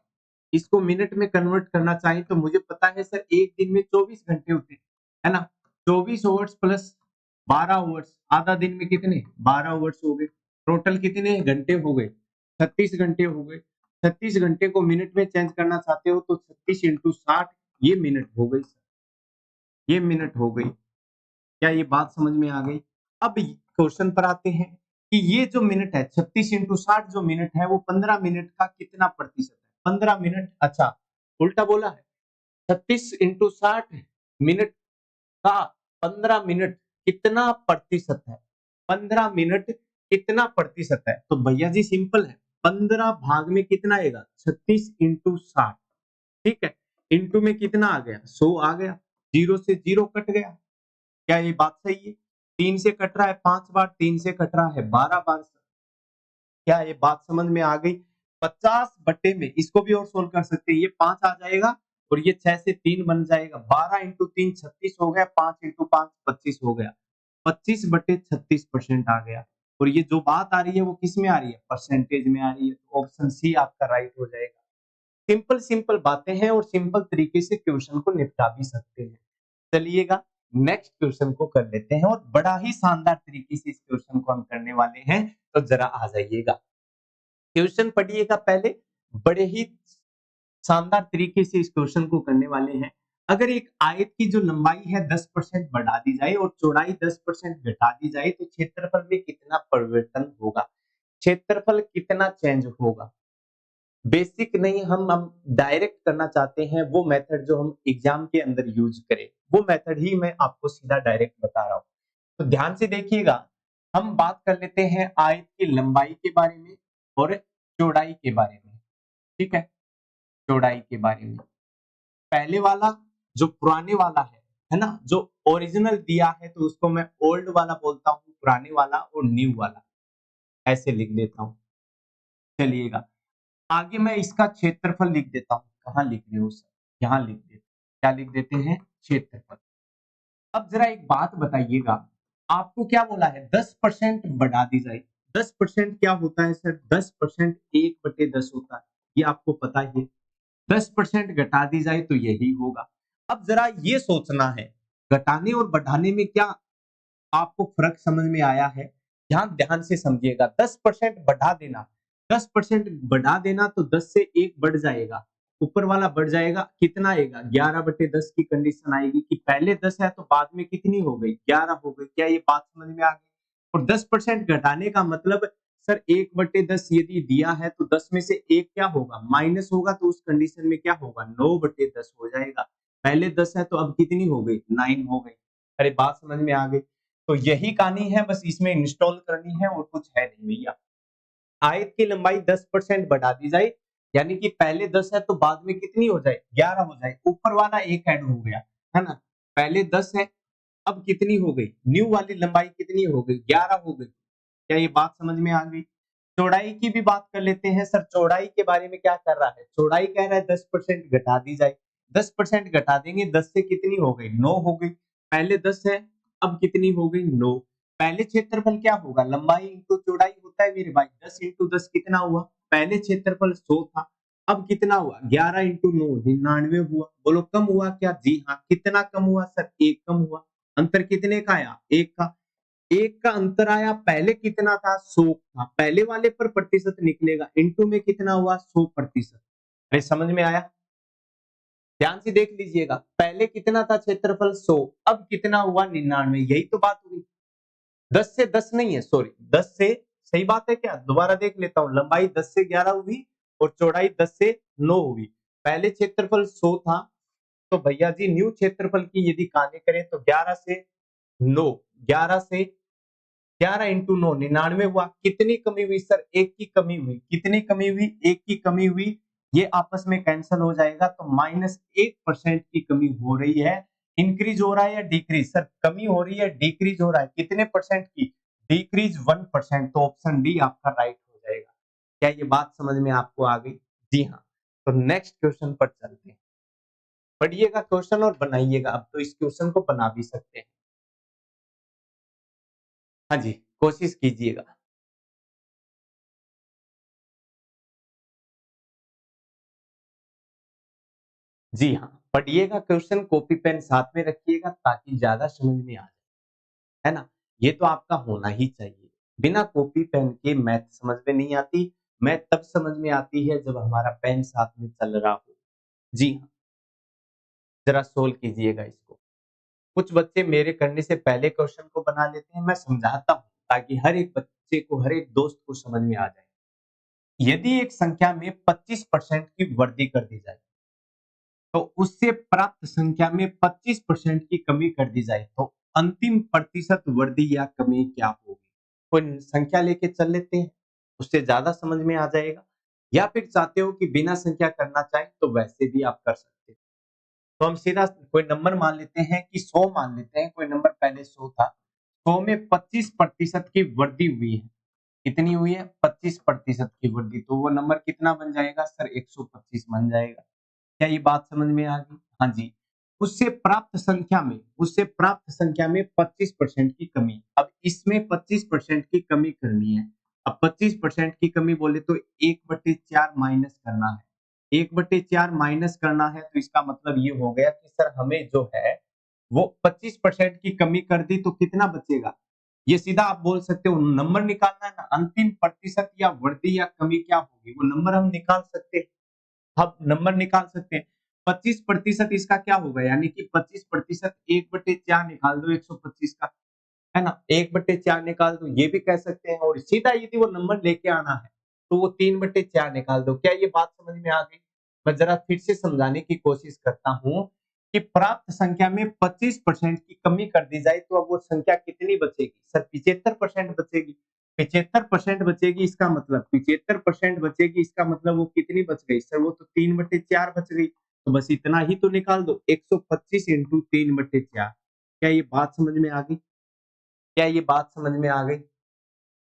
इसको मिनट में कन्वर्ट करना चाहें तो मुझे पता है सर एक दिन में 24 घंटे होते हैं, है ना? 24 ओवर्स प्लस 12 ओवर्स, आधा दिन में कितने? 12 ओवर्स हो गए। टोटल कितने घंटे हो गए? 36 घंटे हो गए। 36 घंटे को मिनट में चेंज करना चाहते हो तो 36 इंटू 60, ये मिनट हो गई सर, ये मिनट हो गई। क्या ये बात समझ में आ गई? अब क्वेश्चन पर आते हैं कि ये जो मिनट है, 36 इंटू 60 जो मिनट है, वो 15 मिनट का कितना प्रतिशत है? 15 मिनट, अच्छा उल्टा बोला है। 36 इंटू 60 मिनट का 15 मिनट कितना प्रतिशत है? 15 मिनट कितना प्रतिशत है? तो भैया जी सिंपल है, 15 भाग में कितना आएगा? 36 इंटू 60। ठीक है, इंटू में कितना आ गया? 100 आ गया, जीरो से जीरो कट गया। क्या ये बात सही है? 3 से कट रहा है 5 बार, 3 से कट रहा है 12 बार। क्या ये बात समझ में आ गई? 50 बटे में इसको भी और सोल्व कर सकते हैं। ये 5 आ जाएगा और ये 6 से 3 बन जाएगा। 12 इंटू 3 36 हो गया, 5 इंटू 5 25 हो गया। 25 बटे 36% आ गया। और ये जो बात आ रही है वो किस में आ रही है? परसेंटेज में आ रही है। तो ऑप्शन सी आपका राइट हो जाएगा। सिंपल सिंपल बातें हैं और सिंपल तरीके से क्वेश्चन को निपटा भी सकते हैं। चलिएगा नेक्स्ट क्वेश्चन को कर लेते हैं और बड़ा ही शानदार तरीके से इस क्वेश्चन को हम करने वाले हैं। तो जरा आ जाइएगा, क्वेश्चन पढ़िएगा पहले। बड़े ही शानदार तरीके से इस क्वेश्चन को करने वाले हैं। अगर एक आयत की जो लंबाई है 10% बढ़ा दी जाए और चौड़ाई 10% घटा दी जाए तो क्षेत्रफल में कितना परिवर्तन होगा? क्षेत्रफल कितना चेंज होगा? बेसिक नहीं, हम डायरेक्ट करना चाहते हैं। वो मेथड जो हम एग्जाम के अंदर यूज करें, वो मेथड ही मैं आपको सीधा डायरेक्ट बता रहा हूँ। तो ध्यान से देखिएगा, हम बात कर लेते हैं आयत की लंबाई के बारे में और चौड़ाई के बारे में। ठीक है, चौड़ाई के बारे में पहले वाला जो पुराने वाला है ना, जो ओरिजिनल दिया है तो उसको मैं ओल्ड वाला बोलता हूँ, पुराने वाला और न्यू वाला ऐसे लिख देता हूँ। चलिएगा आगे मैं इसका क्षेत्रफल लिख देता हूँ। कहाँ लिख रहे हो सर? यहाँ लिख देते, क्या लिख देते हैं? क्षेत्रफल। अब जरा एक बात बताइएगा, आपको क्या बोला है? 10% बढ़ा दी जाए। 10% क्या होता है सर? 10% 1/10 होता है, ये आपको पता ही है। 10% घटा दी जाए तो यही होगा। अब जरा ये सोचना है, घटाने और बढ़ाने में क्या आपको फर्क समझ में आया है? ध्यान ध्यान से समझिएगा। 10% बढ़ा देना, 10% बढ़ा देना तो 10 से 1 बढ़ जाएगा, ऊपर वाला बढ़ जाएगा। कितना आएगा? 11/10 की कंडीशन आएगी कि पहले 10 है तो बाद में कितनी हो गई? 11 हो गई। क्या ये बात समझ में आ गई? और 10% घटाने का मतलब सर 1/10 यदि दिया है तो 10 में से 1 क्या होगा? माइनस होगा, तो उस कंडीशन में क्या होगा? 9/10 हो जाएगा। पहले 10 है तो अब कितनी हो गई? 9 हो गई। अरे बात समझ में आ गई? तो यही कहानी है, बस इसमें इंस्टॉल करनी है और कुछ है नहीं भैया। आयत की लंबाई 10% बढ़ा दी जाए, यानी कि पहले 10 है तो बाद में कितनी हो जाए? 11 हो जाए। ऊपर वाला एक ऐड हो गया, है ना? पहले 10 है, अब कितनी हो गई? न्यू वाली लंबाई कितनी हो गई? 11 हो गई। क्या ये बात समझ में आ गई? चौड़ाई की भी बात कर लेते हैं। सर चौड़ाई के बारे में क्या कर रहा है? चौड़ाई कह रहा है 10% घटा दी जाए। 10% घटा देंगे, 10 से कितनी हो गई? 9 हो गई। पहले 10 है, अब कितनी हो गई? 9। पहले क्षेत्रफल क्या होगा? लंबाई इंटू चौड़ाई होता है मेरे भाई। 10 इंटू 10 कितना हुआ? पहले क्षेत्रफल 100 था, अब कितना हुआ? 11 इंटू 9 99 हुआ। बोलो कम हुआ क्या? जी हाँ। कितना कम हुआ सर? 1 कम हुआ। अंतर कितने का आया? 1 का। 1 का अंतर आया। पहले कितना था? 100 था। पहले वाले पर प्रतिशत निकलेगा, इनटू में कितना हुआ? 100%। अरे समझ में आया? ध्यान से देख लीजिएगा, पहले कितना था क्षेत्रफल? 100, अब कितना हुआ? 99। यही तो बात हुई। 10 से 10 नहीं है, सॉरी, 10 से, सही बात है क्या? दोबारा देख लेता हूँ। लंबाई 10 से 11 हुई और चौड़ाई 10 से 9 हुई। पहले क्षेत्रफल 100 था, तो भैया जी न्यू क्षेत्रफल की यदि कहानी करें तो 11 से 9, 11 से 11 इंटू 9 99 हुआ। कितनी कमी हुई सर? 1 की कमी हुई। कितनी कमी हुई? 1 की कमी हुई। ये आपस में कैंसिल हो जाएगा, तो -1% की कमी हो रही है। इंक्रीज हो रहा है या डिक्रीज? सर कमी हो रही है, डिक्रीज हो रहा है। कितने परसेंट की? डिक्रीज 1%। तो ऑप्शन डी आपका राइट हो जाएगा। क्या ये बात समझ में आपको आ गई? जी हाँ। तो नेक्स्ट क्वेश्चन पर चलते हैं। पढ़िएगा क्वेश्चन और बनाइएगा। अब तो इस क्वेश्चन को बना भी सकते हैं। हाँ जी, कोशिश कीजिएगा। जी हाँ, पढ़िएगा क्वेश्चन, कॉपी पेन साथ में रखिएगा ताकि ज्यादा समझ में आ जाए, है ना? ये तो आपका होना ही चाहिए। बिना कॉपी पेन के मैथ समझ में नहीं आती। मैथ तब समझ में आती है जब हमारा पेन साथ में चल रहा हो। जी हाँ, जरा सोल्व कीजिएगा इसको। कुछ बच्चे मेरे करने से पहले क्वेश्चन को बना लेते हैं, मैं समझाता हूँ ताकि हर एक बच्चे को, हर एक दोस्त को समझ में आ जाए। यदि एक संख्या में 25% की वृद्धि कर दी जाए तो उससे प्राप्त संख्या में 25% की कमी कर दी जाए तो अंतिम प्रतिशत वृद्धि या कमी क्या होगी? कोई संख्या लेके चल लेते हैं, उससे ज्यादा समझ में आ जाएगा। या फिर चाहते हो कि बिना संख्या करना चाहे तो वैसे भी आप कर सकते हैं। तो हम सीधा कोई नंबर मान लेते हैं कि 100 मान लेते हैं, कोई नंबर पहले 100 था। 100 में 25% की वृद्धि हुई है। कितनी हुई है? 25% की वृद्धि। तो वो नंबर कितना बन जाएगा सर? 125 बन जाएगा। क्या ये बात समझ में आ गई? हाँ जी। उससे प्राप्त संख्या में 25% की कमी। अब इसमें 25% की कमी करनी है। अब 25% की कमी बोले तो 1/4 माइनस करना है। 1/4 माइनस करना है तो इसका मतलब ये हो गया कि सर हमें जो है वो 25% की कमी कर दी तो कितना बचेगा? ये सीधा आप बोल सकते हो नंबर निकालना है ना, अंतिम प्रतिशत या वृद्धि या कमी क्या होगी वो नंबर हम निकाल सकते हैं। आप नंबर निकाल सकते हैं। 25% इसका क्या होगा? यानी कि 25% 1/4 निकाल दो 125 का, है ना? 1/4 निकाल दो, ये भी कह सकते हैं और सीधा यदि वो नंबर लेके आना है, तो वो 3/4 निकाल दो। क्या ये बात समझ में आ गई? मैं ज़रा फिर से समझाने की कोशिश करता हूँ कि प्राप्त संख्या में 25% की कमी कर दी जाए, तो अब वो संख्या कितनी बचेगी? सर 75% बचेगी। 75% बचेगी इसका मतलब 75% बचेगी इसका मतलब वो कितनी बच गई? सर वो तो 3/4 बच गई। तो बस इतना ही तो निकाल दो 125 इंटू 3/4। क्या ये बात समझ में आ गई? क्या ये बात समझ में आ गई?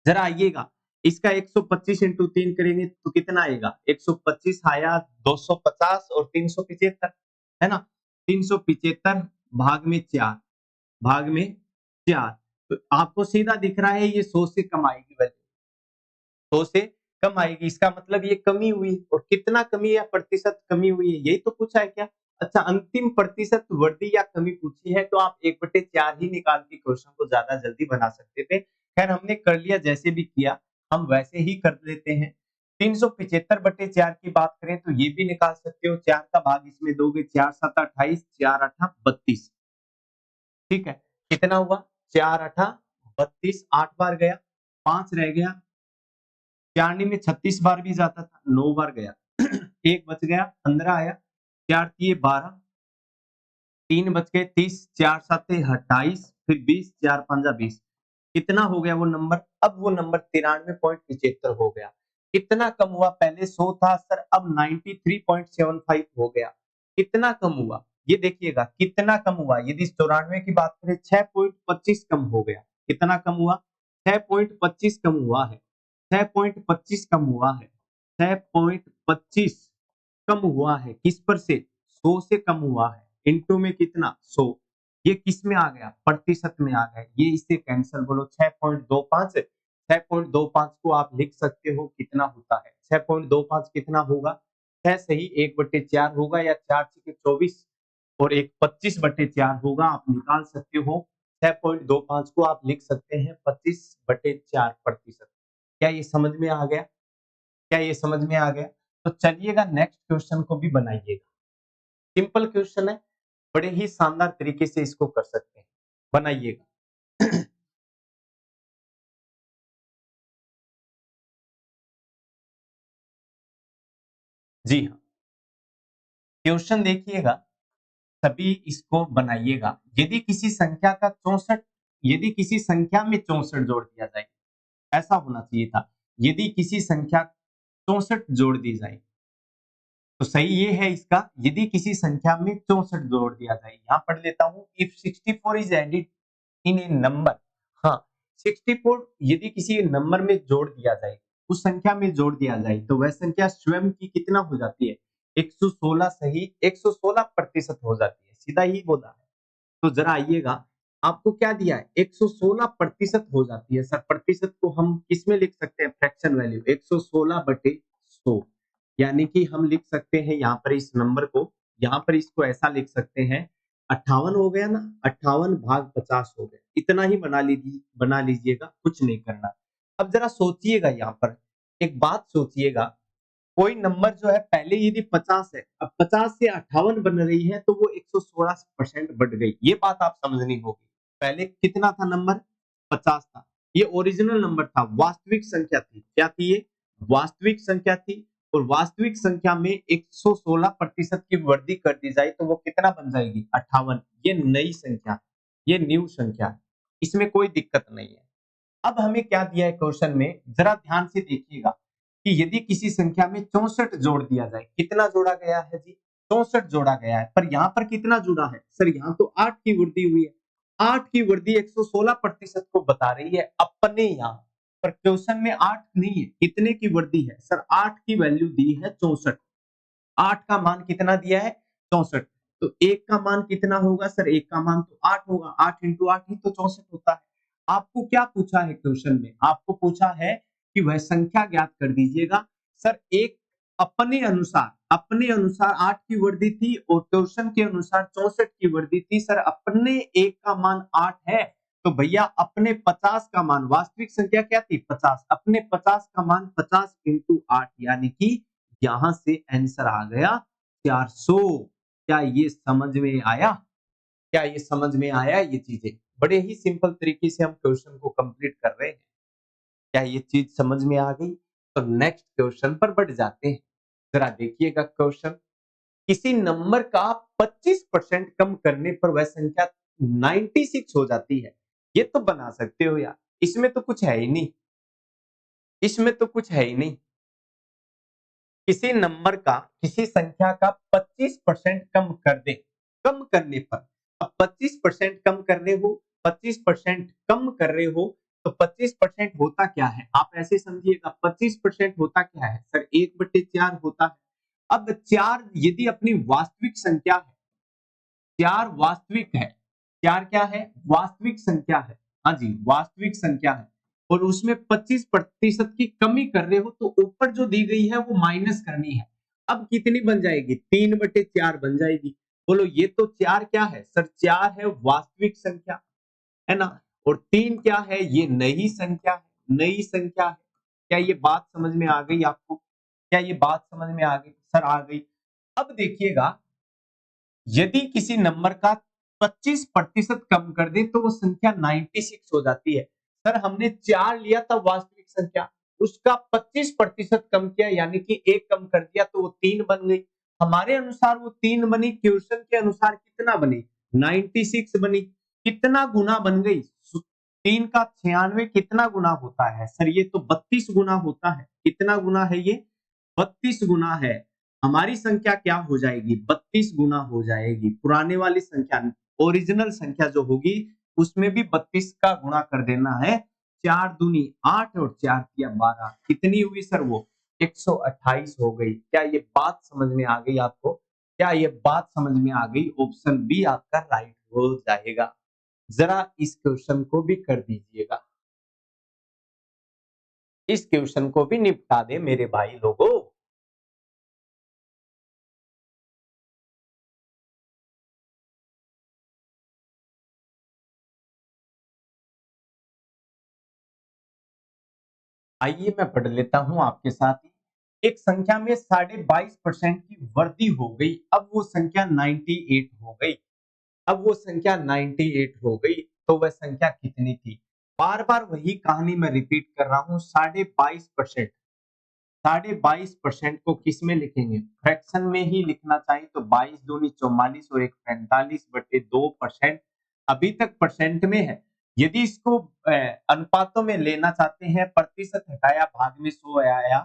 ज़रा आइएगा, इसका 125 इंटू 3 करेंगे तो कितना आएगा? 125 आया 250 और 375, है ना? 375 भाग में 4, भाग में 4। तो आपको सीधा दिख रहा है ये 100 से कम आएगी वैल्यू। 100 से कम आएगी, इसका मतलब ये कमी हुई और कितना कमी या प्रतिशत कमी हुई है, यही तो पूछा है क्या? अच्छा, अंतिम प्रतिशत वृद्धि या कमी पूछी है तो आप 1/4 ही निकाल के क्वेश्चन को ज़्यादा जल्दी बना सकते थे। खैर हमने कर लिया, जैसे भी किया, हम वैसे ही कर लेते हैं। 375/4 की बात करें तो ये भी निकाल सकते हो, 4 का भाग इसमें दोगे 4 7 28, 4 8 32, ठीक है? कितना हुआ? 4 8 32, 8 बार गया, 5 रह गया, 4 में 36 बार भी जाता था, 9 बार गया। 1 बच गया, 15 आया, 4 तिये 12, 3 बच गए 30, 4 साते 28, फिर 20, 4 पंजा 20। कितना हो गया वो नंबर? अब वो नंबर 93.75 हो गया। कितना कम हुआ? पहले 100 था सर, अब 93.75 हो गया। कितना कम हुआ? ये देखिएगा कितना कम हुआ। यदि 94 की बात करें 6.25 कम हो गया। कितना कम हुआ? 6.25 कम हुआ है। 6.25 कम हुआ है। 6.25 कम हुआ है। किस पर से? 100 से कम हुआ है। इनटू में कितना? 100। ये किस में आ गया? प्रतिशत में आ गया। ये इससे कैंसल, बोलो 6.25। 6.25 को आप लिख सकते हो कितना होता है? 6.25 कितना होगा? 6 सही 1/4 होगा या 4 छीके 24 और एक 25/4 होगा, आप निकाल सकते हो। 6.25 को आप लिख सकते हैं 25/4%। क्या ये समझ में आ गया? क्या ये समझ में आ गया? तो चलिएगा नेक्स्ट क्वेश्चन को भी बनाइएगा। सिंपल क्वेश्चन है, बड़े ही शानदार तरीके से इसको कर सकते हैं। बनाइएगा। जी हाँ, क्वेश्चन देखिएगा, सभी इसको बनाइएगा। यदि किसी संख्या में 64 जोड़ दिया जाए, ऐसा होना चाहिए था। यदि किसी संख्या 64 जोड़ दी जाए, तो सही ये है इसका, यदि किसी संख्या में 64 जोड़ दिया जाए। यहाँ पढ़ लेता हूँ, if 64 is added in A number. हाँ, 64 यदि किसी नंबर में जोड़ दिया जाए, उस संख्या में जोड़ दिया जाए, तो वह संख्या स्वयं की कितना हो जाती है? 116 सही 116% हो जाती है। सीधा ही बोला है। तो जरा आइएगा, आपको क्या दिया है? 116% हो जाती है। सर प्रतिशत को हम किसमें लिख सकते हैं? Fraction value 116/100। यानी कि हम लिख सकते हैं यहाँ पर इस नंबर को, यहाँ पर इसको ऐसा लिख सकते हैं, 58 हो गया ना, 58 भाग 50 हो गया। इतना ही बना लीजिएगा, कुछ नहीं करना। अब जरा सोचिएगा, यहाँ पर एक बात सोचिएगा, कोई नंबर जो है पहले यदि 50 है, अब 50 से 58 बन रही है तो वो 116% बढ़ गई। ये बात आप समझनी होगी। पहले कितना था नंबर? 50 था। ये ओरिजिनल नंबर था, वास्तविक संख्या थी। क्या थी ये? वास्तविक संख्या थी। और वास्तविक संख्या में 116% की वृद्धि कर दी जाए तो वो कितना बन जाएगी? 58। ये नई संख्या है, ये न्यू संख्या है, इसमें कोई दिक्कत नहीं है। अब हमें क्या दिया है क्वेश्चन में, जरा ध्यान से देखिएगा कि यदि किसी संख्या में 64 जोड़ दिया जाए, कितना जोड़ा गया है जी? 64 जोड़ा गया है, पर यहाँ पर कितना जुड़ा है सर? यहाँ तो 8 की वृद्धि हुई है। 8 की वृद्धि 116% को बता रही है अपने यहाँ, पर क्वेश्चन में 8 नहीं है। कितने की वृद्धि है सर? 8 की वैल्यू दी है 64। 8 का मान कितना दिया है? 64। तो 1 का मान कितना होगा सर? 1 का मान तो 8 होगा। 8 इंटू 8 ही तो 64 होता है। आपको क्या पूछा है क्वेश्चन में? आपको पूछा है कि वह संख्या ज्ञात कर दीजिएगा। सर एक अपने अनुसार 8 की वृद्धि थी और क्वेश्चन के अनुसार 64 की वृद्धि थी। सर अपने 1 का मान 8 है, तो भैया अपने 50 का मान, वास्तविक संख्या क्या थी? 50। अपने 50 का मान 50 इंटू 8 यानी कि यहां से आंसर आ गया 400। क्या ये समझ में आया? क्या ये समझ में आया? ये चीजें बड़े ही सिंपल तरीके से हम क्वेश्चन को कंप्लीट कर रहे हैं। क्या ये चीज समझ में आ गई? तो नेक्स्ट क्वेश्चन पर बढ़ जाते हैं। जरा देखिएगा क्वेश्चन। किसी नंबर का 25% कम करने पर वह संख्या 96 हो जाती है। ये तो बना सकते हो यार, इसमें तो कुछ है ही नहीं, इसमें तो कुछ है ही नहीं। किसी नंबर का, किसी संख्या का 25% कम कर दे, कम करने पर, अब 25% कम करने हो, 25% कम कर रहे हो, तो 25% होता क्या है? आप ऐसे समझिएगा, 25% होता क्या है सर? 1/4 होता है। अब 4 यदि अपनी वास्तविक संख्या है, 4 वास्तविक है, 4 क्या है? वास्तविक संख्या है। हाँ जी, वास्तविक संख्या है और उसमें 25% की कमी कर रहे हो, तो ऊपर जो दी गई है वो माइनस करनी है। अब कितनी बन जाएगी? 3/4 बन जाएगी। बोलो ये तो 4 क्या है सर? 4 है वास्तविक संख्या, है ना? और 3 क्या है? ये नई संख्या है, नई संख्या है। क्या ये बात समझ में आ गई आपको? क्या ये बात समझ में आ गई? सर आ गई। अब देखिएगा, यदि किसी नंबर का 25% कम कर दे तो वो संख्या 96 हो जाती है। सर हमने 4 लिया था वास्तविक संख्या, उसका 25% कम किया यानी कि 1 कम कर दिया तो वो 3 बन गई। हमारे अनुसार वो 3 बनी, क्वेश्चन के अनुसार कितना बनी? 96 बनी। कितना गुना बन गई? 3 का 96 कितना गुना होता है सर? ये तो 32 गुना होता है। कितना गुना है ये? 32 गुना है। हमारी संख्या क्या हो जाएगी? 32 गुना हो जाएगी। पुराने वाली संख्या, ओरिजिनल संख्या जो होगी उसमें भी 32 का गुणा कर देना है। 4 दूनी 8 और 4 तिया 12। कितनी हुई सर वो? 128 हो गई। क्या ये बात समझ में आ गई आपको? क्या ये बात समझ में आ गई? ऑप्शन बी आपका राइट हो जाएगा। जरा इस क्वेश्चन को भी कर दीजिएगा। इस क्वेश्चन को भी निपटा दे मेरे भाई लोगों। आइए मैं पढ़ लेता हूं आपके साथ ही। एक संख्या में 22.5% की वृद्धि हो गई, अब वो संख्या 98 हो गई। अब वो संख्या 98 हो गई, तो वह संख्या कितनी थी? बार बार वही कहानी मैं रिपीट कर रहा हूं। 22.5%, 22.5% को किस में लिखेंगे? फ्रैक्शन में ही लिखना चाहिए, तो 22 दूनी 44 और एक 45/2%। अभी तक परसेंट में है। यदि इसको अनुपातों में लेना चाहते हैं, प्रतिशत हटाया भाग में 100 आया,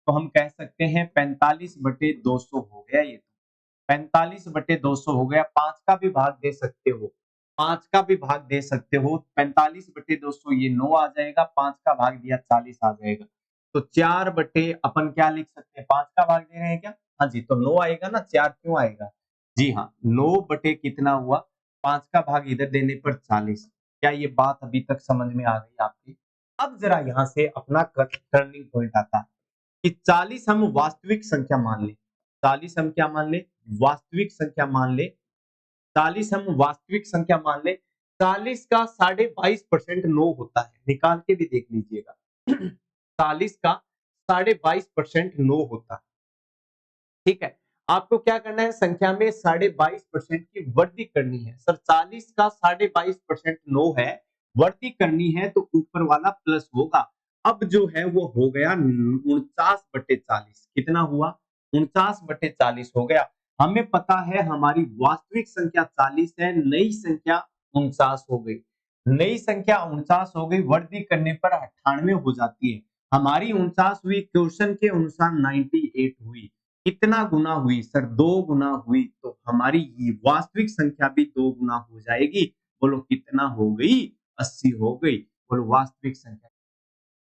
तो हम कह सकते हैं 45/200 हो गया। ये 45/200 हो गया। 5 का भी भाग दे सकते हो, 5 का भी भाग दे सकते हो। 45/200 ये 9 आ जाएगा, 5 का भाग दिया 40 आ जाएगा। तो 4 बटे अपन क्या लिख सकते हैं? 5 का भाग दे रहे हैं क्या? हाँ जी, तो 9 आएगा ना, 4 क्यों आएगा? जी हाँ, 9 बटे कितना हुआ? 5 का भाग इधर देने पर 40। क्या ये बात अभी तक समझ में आ गई आपकी? अब जरा यहाँ से अपना टर्निंग पॉइंट आता है कि 40 हम वास्तविक संख्या मान ले। 40 हम क्या मान ले? वास्तविक संख्या मान ले। 40 हम वास्तविक संख्या मान ले। 40 का 22.5% 9 होता है, निकाल के भी देख लीजिएगा। 40 का 22.5% 9 होता है। ठीक है, आपको क्या करना है? संख्या में 22.5% की वृद्धि करनी है। सर 40 का 22.5% 9 है, वृद्धि करनी है तो ऊपर वाला प्लस होगा। अब जो है वो हो गया 49/40। कितना हुआ? 49/40 हो गया। हमें पता है हमारी वास्तविक संख्या 40 है, नई संख्या 49 हो गई। नई संख्या 49 हो गई, वृद्धि करने पर 98 हो जाती है। हमारी 49 हुई, क्वेश्चन के अनुसार 98 हुई। कितना गुना हुई सर? 2 गुना हुई, तो हमारी ये वास्तविक संख्या भी 2 गुना हो जाएगी। बोलो कितना हो गई? 80 हो गई। बोलो वास्तविक संख्या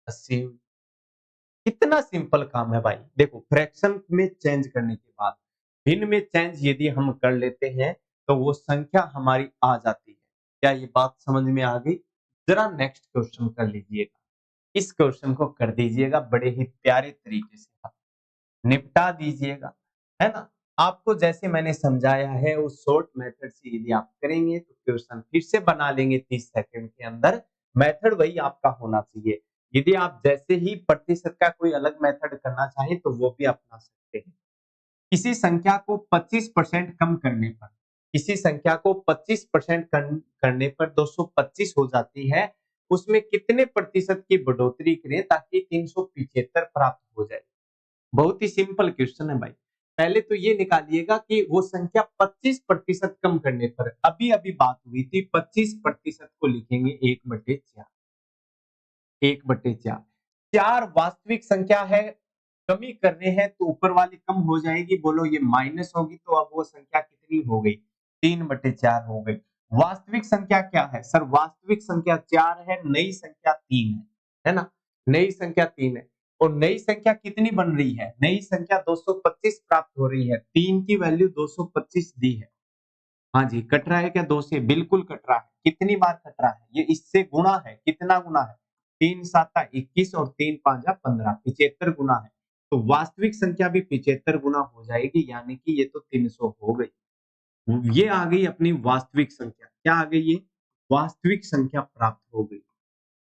80 हुई। कितना सिंपल काम है भाई। देखो फ्रैक्शन में चेंज करने के बाद भिन्न में चेंज यदि हम कर लेते हैं तो वो संख्या हमारी आ जाती है। क्या ये बात समझ में आ गई? जरा नेक्स्ट क्वेश्चन कर लीजिएगा। इस क्वेश्चन को कर दीजिएगा बड़े ही प्यारे तरीके से आप निपटा दीजिएगा, है ना? आपको जैसे मैंने समझाया है उस शॉर्ट मेथड से यदि आप करेंगे तो क्वेश्चन फिर से बना लेंगे 30 सेकंड के अंदर। मेथड वही आपका होना चाहिए। यदि आप जैसे ही प्रतिशत का कोई अलग मेथड करना चाहें तो वो भी अपना सकते हैं। किसी संख्या को 25% कम करने पर किसी संख्या को 25% कम करने पर 225 हो जाती है। उसमें कितने प्रतिशत की बढ़ोतरी करें ताकि 375 प्राप्त हो जाए? बहुत ही सिंपल क्वेश्चन है भाई। पहले तो ये निकालिएगा कि वो संख्या 25% कम करने पर अभी-अभी बात हुई थी 25% को लिखेंगे 1/4 1/4 4 वास्तविक संख्या है, कमी करने हैं तो ऊपर वाली कम हो जाएगी। बोलो ये माइनस होगी तो अब वो संख्या कितनी हो गई? 3/4 हो गई। वास्तविक संख्या क्या है? सर वास्तविक संख्या 4 है, नई संख्या 3 है ना? नई संख्या 3 है और नई संख्या कितनी बन रही है? नई संख्या 225 प्राप्त हो रही है। 3 की वैल्यू 225 दी है। हाँ जी, कट रहा है क्या 2 से? बिल्कुल कट रहा है। कितनी बार कट रहा है? ये इससे गुणा है। कितना गुणा है? 3 7 21 और 3 5 15 75 गुना है। तो वास्तविक संख्या भी 75 गुना हो जाएगी यानी कि ये तो 300 हो गई। ये आ गई अपनी वास्तविक संख्या। क्या आ गई ये? वास्तविक संख्या प्राप्त हो गई।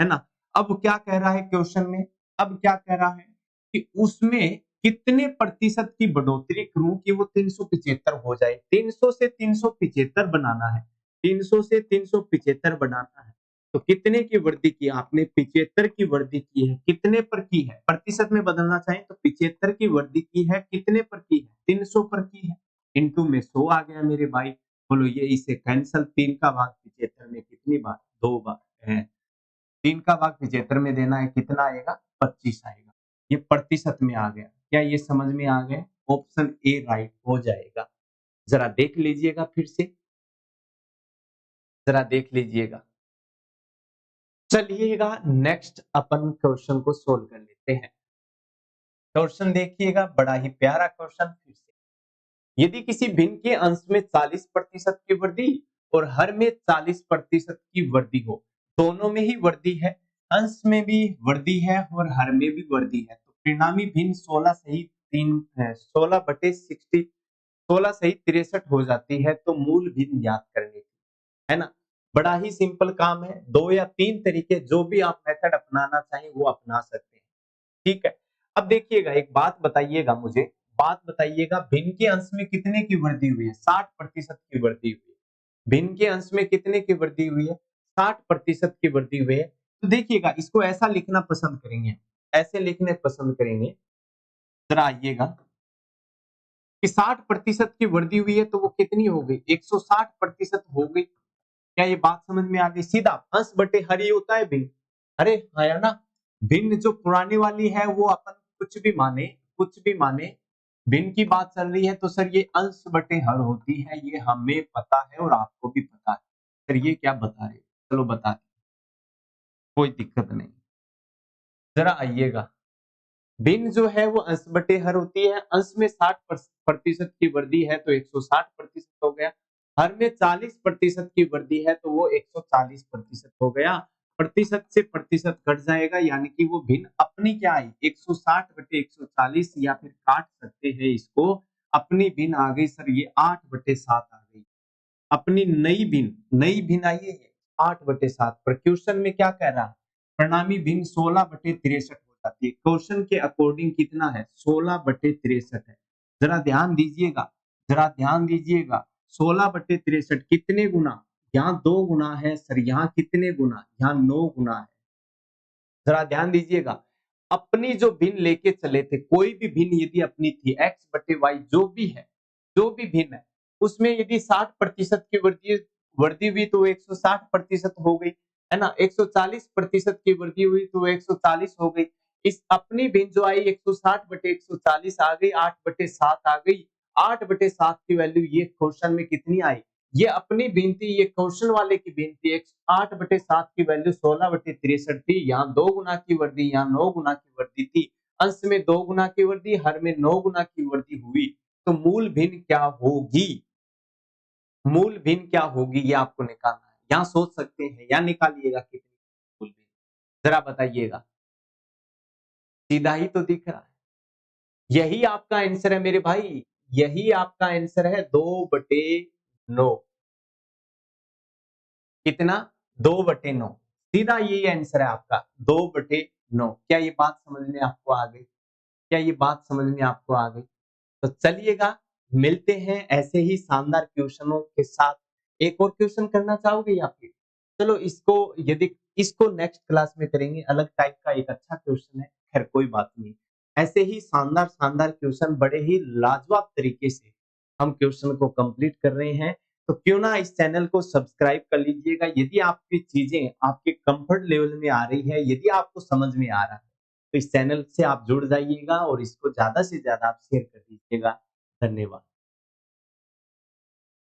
है ना? अब क्या कह रहा है क्वेश्चन में? अब क्या कह रहा है कि उसमें कितने प्रतिशत की बढ़ोतरी करूं कि वो 375 हो जाए? 300 से 375 बनाना है। 300 से 375 बनाना है। तो कितने की वृद्धि की आपने? 75 की वृद्धि की है। कितने पर की है? प्रतिशत में बदलना चाहें तो 75 की वृद्धि की है। कितने पर की है? 300 पर की है। इंटू में 100 आ गया मेरे भाई। बोलो ये इसे कैंसल। 3 का भाग 75 में कितनी बार? 2 बार है। 3 का भाग 75 में देना है कितना आएगा? 25 आएगा। ये प्रतिशत में आ गया। क्या ये समझ में आ गया? ऑप्शन ए राइट हो जाएगा। जरा देख लीजिएगा फिर से, जरा देख लीजिएगा। चलिएगा नेक्स्ट अपन क्वेश्चन को सोल्व कर लेते हैं। क्वेश्चन देखिएगा बड़ा ही प्यारा क्वेश्चन फिर से। यदि किसी भिन्न के अंश में 40% की वृद्धि और हर में 40% की वृद्धि हो, दोनों में ही वृद्धि है, अंश में भी वृद्धि है और हर में भी वृद्धि है, तो परिणामी भिन्न 16 सही 3 16 सही 63 हो जाती है, तो मूल भिन्न ज्ञात करनी है ना? बड़ा ही सिंपल काम है। 2 या 3 तरीके जो भी आप मेथड अपनाना चाहें वो अपना सकते हैं। ठीक है। अब देखिएगा एक बात बताइएगा मुझे, बात बताइएगा भिन्न के अंश में कितने की वृद्धि हुई है? 60% की वृद्धि हुई है। भिन्न के अंश में कितने की वृद्धि हुई है? 60% की वृद्धि हुई है। तो देखिएगा इसको ऐसा लिखना पसंद करेंगे, ऐसे लिखने पसंद करेंगे। जरा आइएगा कि 60% की वृद्धि हुई है तो वो कितनी हो गई? 160% हो गई। क्या ये बात समझ में आ गई? सीधा अंश बटे हर ही होता है भिन्न। अरे आया ना? भिन्न जो पुराने वाली है वो अपन कुछ भी माने, कुछ भी माने, भिन्न की बात चल रही है तो सर ये अंश बटे हर होती है, ये हमें पता है और आपको भी पता है। सर ये क्या बता रहे? चलो बता दें, कोई दिक्कत नहीं। जरा आइएगा, भिन्न जो है वो अंश बटे हर होती है। अंश में 60% की वृद्धि है तो 160% हो गया। हर में 40% की वृद्धि है तो वो 140% हो गया। प्रतिशत से प्रतिशत घट जाएगा यानी कि वो भिन्न अपनी क्या आई? 160 बटे 140 या फिर काट सकते हैं इसको। अपनी भिन्न आ गई सर ये 8/7 आ गई। अपनी नई भिन्न आई है ये 8/7 पर। क्वेश्चन में क्या कह रहा है? परिणामी भिन्न 16/63 हो जाती है। क्वेश्चन के अकॉर्डिंग कितना है? 16/63 है। जरा ध्यान दीजिएगा, जरा ध्यान दीजिएगा। 16/63 कितने गुना? यहाँ 2 गुना है सर, यहाँ कितने गुना? यहाँ 9 गुना है। जरा ध्यान दीजिएगा। अपनी जो भिन्न लेके चले थे, कोई भी भिन्न यदि अपनी थी x/y जो भी है, जो भी भिन्न है, उसमें यदि 60% की वृद्धि वृद्धि हुई तो 160% हो गई, है ना? 140% की वृद्धि हुई तो 140 हो गई। इस अपनी भिन्न जो आई 160/140 आ गई, 8/7 आ गई। 8/7 की वैल्यू ये क्वेश्चन में कितनी आई? ये अपनी भिन्न थी, ये क्वेश्चन वाले की भिन्न थी। 8/7 की वैल्यू 16/63 थी। यहाँ 2 गुना की वृद्धि, यहाँ 9 गुना की वृद्धि थी। अंश में 2 गुना की वृद्धि, हर में 9 गुना की वृद्धि हुई। तो मूल भिन्न क्या होगी? मूल भिन्न क्या होगी ये आपको निकालना है। यहाँ सोच सकते हैं या निकालिएगा कितनी मूल भिन्न, जरा बताइएगा। सीधा ही तो दिख रहा है। यही आपका आंसर है मेरे भाई, यही आपका आंसर है 2/9। कितना? 2/9। सीधा यही आंसर है आपका 2/9। क्या ये बात समझ में आपको आ गई? क्या ये बात समझ में आपको आ गई? तो चलिएगा, मिलते हैं ऐसे ही शानदार क्वेश्चनों के साथ। एक और क्वेश्चन करना चाहोगे या फिर चलो इसको, यदि इसको नेक्स्ट क्लास में करेंगे, अलग टाइप का एक अच्छा क्वेश्चन है। खैर कोई बात नहीं, ऐसे ही शानदार शानदार क्वेश्चन बड़े ही लाजवाब तरीके से हम क्वेश्चन को कंप्लीट कर रहे हैं। तो क्यों ना इस चैनल को सब्सक्राइब कर लीजिएगा। यदि आपकी चीजें आपके कंफर्ट लेवल में आ रही है, यदि आपको समझ में आ रहा है, तो इस चैनल से आप जुड़ जाइएगा और इसको ज्यादा से ज्यादा आप शेयर कर दीजिएगा। धन्यवाद।